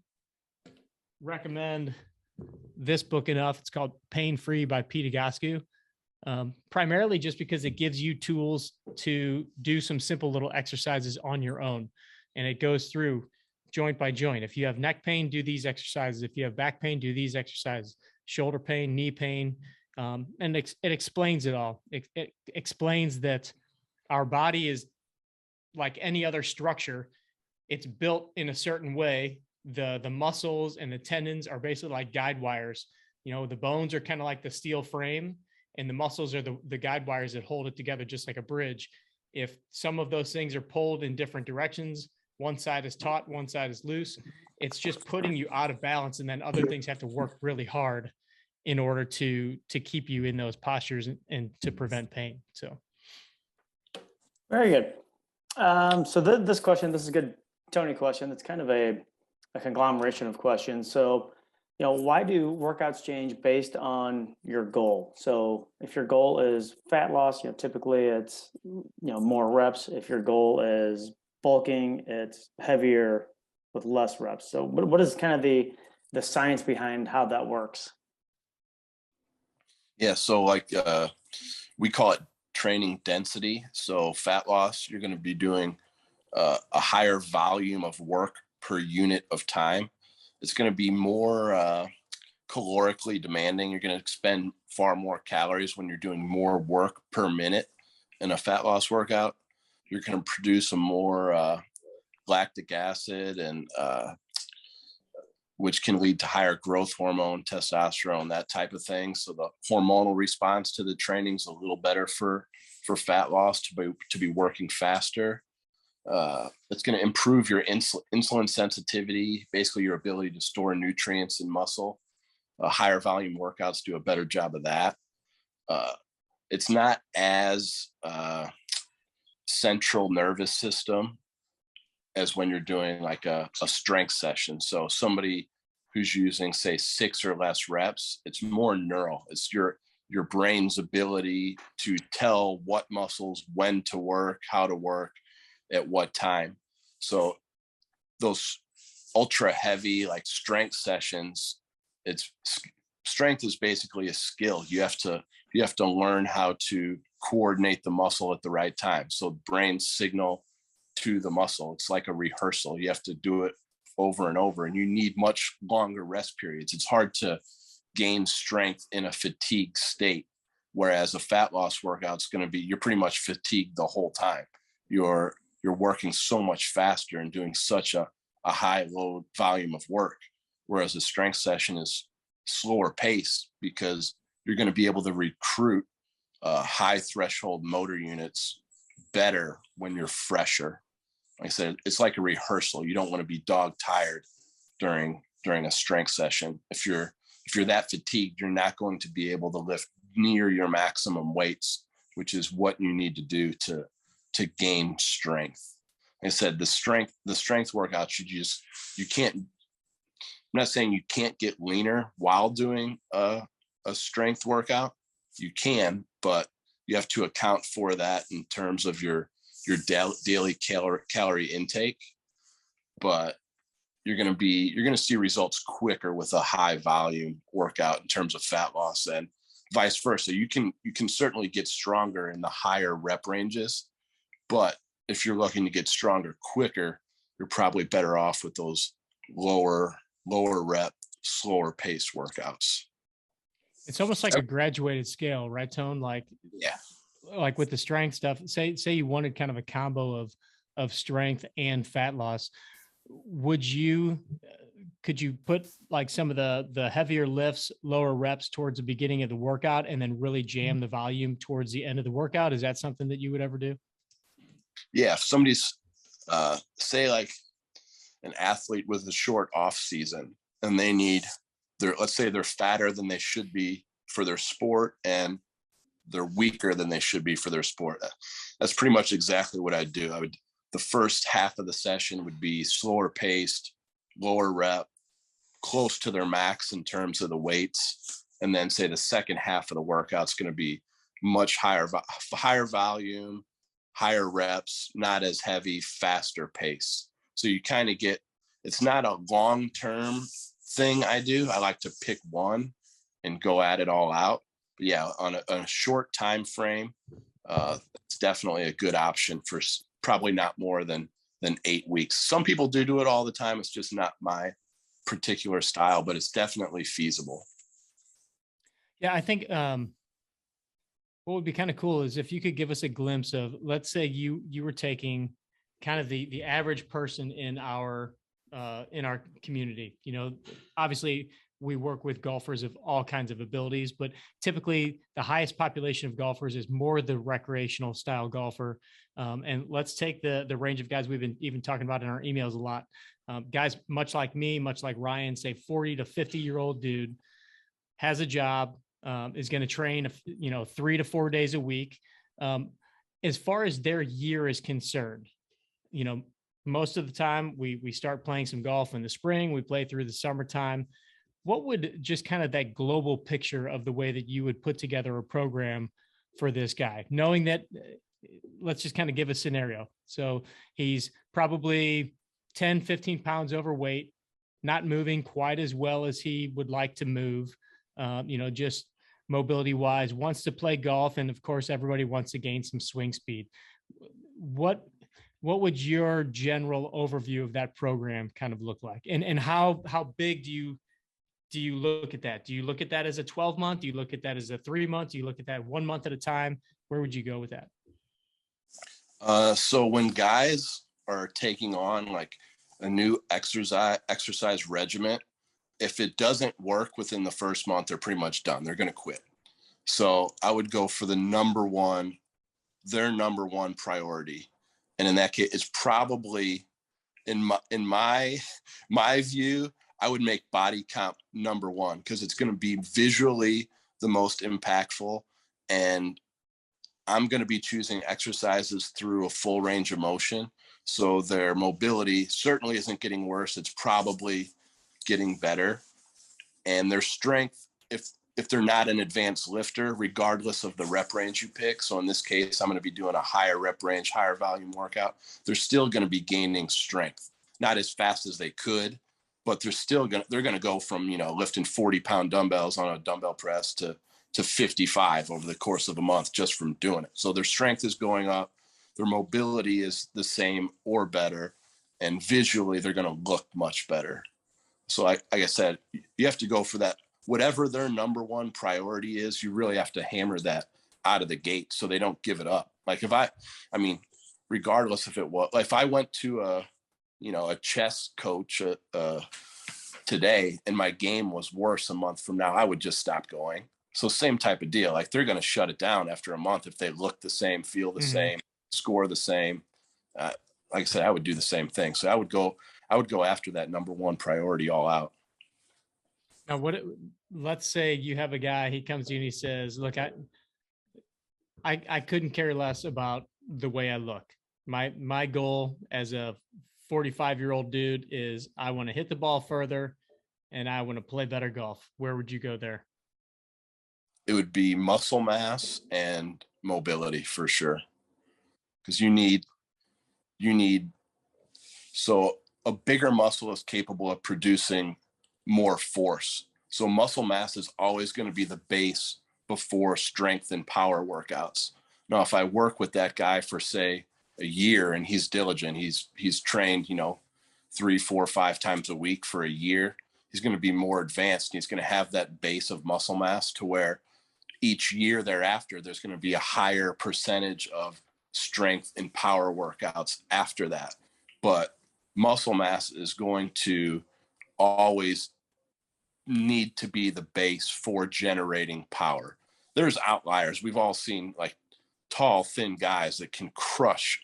A: recommend this book enough. It's called Pain Free by Pete Egoscue. Primarily just because it gives you tools to do some simple little exercises on your own. And it goes through joint by joint. If you have neck pain, do these exercises. If you have back pain, do these exercises. Shoulder pain, knee pain. And it explains it all. It explains that our body is like any other structure. It's built in a certain way. The muscles and the tendons are basically like guide wires. The bones are kind of like the steel frame, and the muscles are the guide wires that hold it together, just like a bridge. If some of those things are pulled in different directions, one side is taut, one side is loose, it's just putting you out of balance. And then other things have to work really hard in order to keep you in those postures and to prevent pain. So.
C: Very good. So this is a good Tony question. It's kind of a conglomeration of questions. So, why do workouts change based on your goal? So if your goal is fat loss, typically it's, more reps. If your goal is bulking, it's heavier with less reps. So what is kind of the science behind how that works?
B: Yeah. So we call it training density. So fat loss, you're going to be doing a higher volume of work per unit of time. It's going to be more calorically demanding. You're going to expend far more calories when you're doing more work per minute in a fat loss workout. You're going to produce a more lactic acid, and which can lead to higher growth hormone, testosterone, that type of thing. So the hormonal response to the training is a little better for fat loss to be working faster. It's going to improve your insulin sensitivity, basically your ability to store nutrients in muscle. Higher volume workouts do a better job of that. It's not as central nervous system as when you're doing like a strength session. So somebody who's using, say, 6 or less reps, it's more neural. It's your brain's ability to tell what muscles, when to work, how to work, at what time. So those ultra heavy like strength sessions, strength is basically a skill. You have to learn how to coordinate the muscle at the right time. So brain signal to the muscle. It's like a rehearsal. You have to do it over and over, and you need much longer rest periods. It's hard to gain strength in a fatigued state, whereas a fat loss workout is going to be, you're pretty much fatigued the whole time. You're working so much faster and doing such a high load volume of work, whereas a strength session is slower pace because you're going to be able to recruit high threshold motor units better when you're fresher. Like I said, it's like a rehearsal. You don't want to be dog tired during a strength session. If you're that fatigued, you're not going to be able to lift near your maximum weights, which is what you need to do to gain strength. Like I said, the strength workouts, you can't, I'm not saying you can't get leaner while doing a strength workout. You can, but you have to account for that in terms of your daily calorie intake. But you're going to see results quicker with a high volume workout in terms of fat loss, and vice versa. You can certainly get stronger in the higher rep ranges, but if you're looking to get stronger quicker, you're probably better off with those lower rep, slower paced workouts.
A: It's almost like a graduated scale, right, Tone? Like,
B: yeah,
A: like with the strength stuff, say you wanted kind of a combo of of strength and fat loss. Could you put like some of the heavier lifts, lower reps towards the beginning of the workout and then really jam the volume towards the end of the workout? Is that something that you would ever do?
B: Yeah. If somebody's, say like an athlete with a short off season and let's say they're fatter than they should be for their sport and they're weaker than they should be for their sport. That's pretty much exactly what I'd do. The first half of the session would be slower paced, lower rep, close to their max in terms of the weights. And then say the second half of the workout's going to be much higher volume, higher reps, not as heavy, faster pace. So you kind of it's not a long-term thing I do. I like to pick one and go at it all out. But yeah, on a short time frame, it's definitely a good option for probably not more than 8 weeks. Some people do it all the time. It's just not my particular style, but it's definitely feasible.
A: Yeah, I think what would be kind of cool is if you could give us a glimpse of, let's say you were taking kind of the average person in our community. You know, obviously we work with golfers of all kinds of abilities, but typically the highest population of golfers is more the recreational style golfer. And let's take the range of guys we've been even talking about in our emails a lot. Guys much like me, much like Ryan, say 40 to 50-year-old dude, has a job, is going to train, 3 to 4 days a week. As far as their year is concerned, most of the time we start playing some golf in the spring, we play through the summertime. What would just kind of that global picture of the way that you would put together a program for this guy, knowing that, let's just kind of give a scenario. So he's probably 10, 15 pounds overweight, not moving quite as well as he would like to move, just mobility wise, wants to play golf. And of course, everybody wants to gain some swing speed. What would your general overview of that program kind of look like? And how big do you look at that? Do you look at that as a 12-month? Do you look at that as a 3-month? Do you look at that 1 month at a time? Where would you go with that?
B: So when guys are taking on like a new exercise regimen, if it doesn't work within the first month, they're pretty much done. They're going to quit. So I would go for their number one priority. And in that case, it's probably in my view, I would make body comp number one, because it's going to be visually the most impactful. And I'm going to be choosing exercises through a full range of motion. So their mobility certainly isn't getting worse. It's probably getting better. And their strength, if they're not an advanced lifter, regardless of the rep range you pick. So in this case, I'm going to be doing a higher rep range, higher volume workout. They're still going to be gaining strength, not as fast as they could, but they're going to go from, lifting 40-pound dumbbells on a dumbbell press to 55 over the course of a month just from doing it. So their strength is going up. Their mobility is the same or better. And visually, they're going to look much better. So like I said, you have to go for that. Whatever their number one priority is, you really have to hammer that out of the gate so they don't give it up. Like regardless if it was, if I went to a chess coach today and my game was worse a month from now, I would just stop going. So same type of deal. Like they're going to shut it down after a month if they look the same, feel the same, score the same. Like I said, I would do the same thing. So I would go after that number one priority all out.
A: Now, let's say you have a guy, he comes to you and he says, look, I couldn't care less about the way I look. My goal as a 45-year-old dude is I want to hit the ball further and I want to play better golf. Where would you go there?
B: It would be muscle mass and mobility for sure. Because you need, so a bigger muscle is capable of producing more force. So muscle mass is always going to be the base before strength and power workouts. Now, if I work with that guy for say a year and he's diligent, he's trained, 3, 4, 5 times a week for a year, he's going to be more advanced. And he's going to have that base of muscle mass to where each year thereafter, there's going to be a higher percentage of strength and power workouts after that. But muscle mass is going to always need to be the base for generating power. There's outliers. We've all seen like tall, thin guys that can crush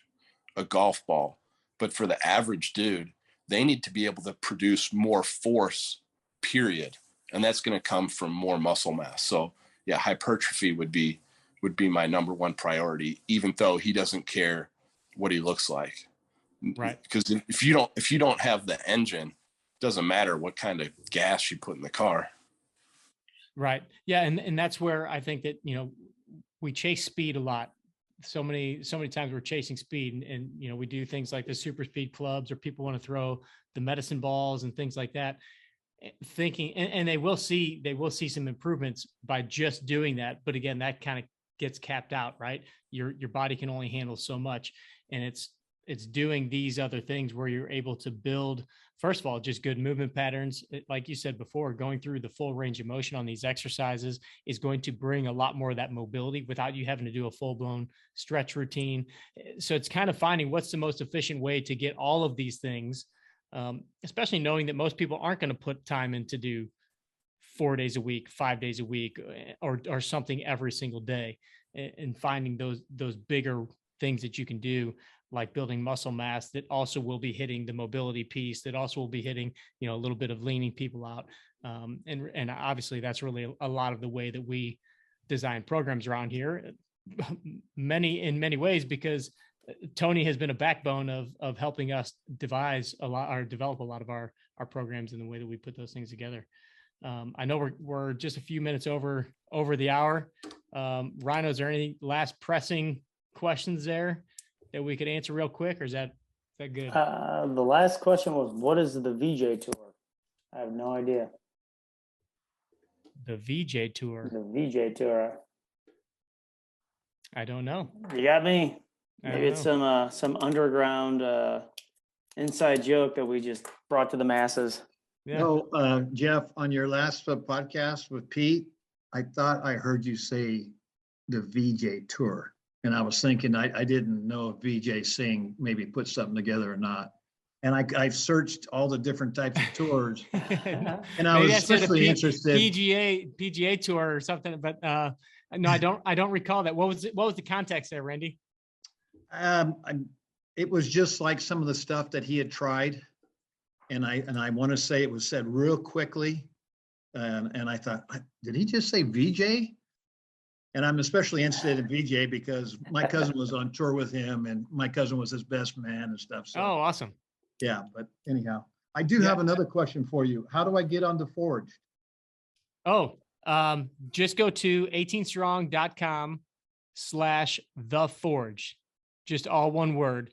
B: a golf ball. But for the average dude, they need to be able to produce more force, period. And that's going to come from more muscle mass. So yeah, hypertrophy would be my number one priority, even though he doesn't care what he looks like.
A: Right.
B: Because if you don't have the engine, it doesn't matter what kind of gas you put in the car.
A: Right. Yeah. And that's where I think that, we chase speed a lot. So many times we're chasing speed and we do things like the super speed clubs, or people want to throw the medicine balls and things like that, thinking, and they will see some improvements by just doing that. But again, that kind of gets capped out, right? Your body can only handle so much. And it's doing these other things where you're able to build, first of all, just good movement patterns. Like you said before, going through the full range of motion on these exercises is going to bring a lot more of that mobility without you having to do a full-blown stretch routine. So it's kind of finding what's the most efficient way to get all of these things, especially knowing that most people aren't going to put time in to do 4 days a week, 5 days a week, or something every single day, and finding those bigger things that you can do, like building muscle mass that also will be hitting the mobility piece, that also will be hitting, a little bit of leaning people out. And obviously that's really a lot of the way that we design programs around here, in many ways, because Tony has been a backbone of helping us develop a lot of our programs in the way that we put those things together. I know we're just a few minutes over the hour. Rhino, is there any last pressing questions there that we could answer real quick, or is that good?
C: The last question was, what is the VJ Tour? I have no idea.
A: The VJ Tour.
C: The VJ Tour.
A: I don't know.
C: You got me. Maybe it's some underground inside joke that we just brought to the masses.
A: Yeah.
F: No, Jeff, on your last podcast with Pete, I thought I heard you say the VJ Tour. And I was thinking, I didn't know if VJ Singh maybe put something together or not. And I've searched all the different types of tours. And I was especially interested.
A: PGA Tour or something, but no, I don't recall that. What was the context there, Randy?
F: It was just like some of the stuff that he had tried. And I want to say it was said real quickly. And I thought, did he just say VJ? And I'm especially interested in VJ because my cousin was on tour with him, and my cousin was his best man and stuff. So,
A: oh, awesome.
F: Yeah, but anyhow, I do have another question for you. How do I get on the Forge?
A: Oh, just go to 18strong.com/theforge, just all one word.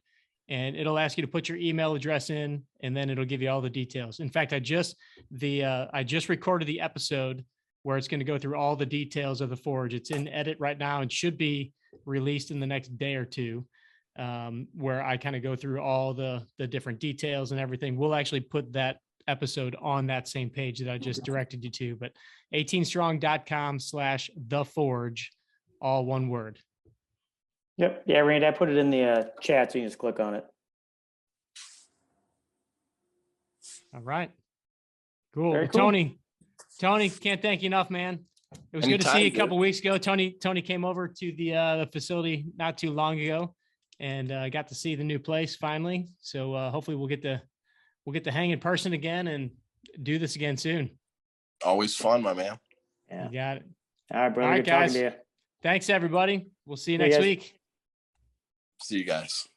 A: And it'll ask you to put your email address in, and then it'll give you all the details. In fact, I just recorded the episode where it's going to go through all the details of the Forge. It's in edit right now and should be released in the next day or two, where I kind of go through all the different details and everything. We'll actually put that episode on that same page that I just directed you to, but 18strong.com/theforge, all one word.
C: Yep. Yeah, Randy, I put it in the chat, so you just click on it.
A: All right. Cool.
C: Very
A: Well,
C: cool.
A: Tony, can't thank you enough, man. It was good to see you a couple weeks ago. Tony came over to the facility not too long ago, and got to see the new place finally. So hopefully we'll get to hang in person again and do this again soon.
B: Always fun, my man.
C: Yeah.
A: You got it.
C: All right, brother.
A: All right,
C: Good talking
A: guys.
C: to you.
A: Thanks, everybody. We'll see you
C: See you
A: next
C: guys.
A: week.
B: See you guys.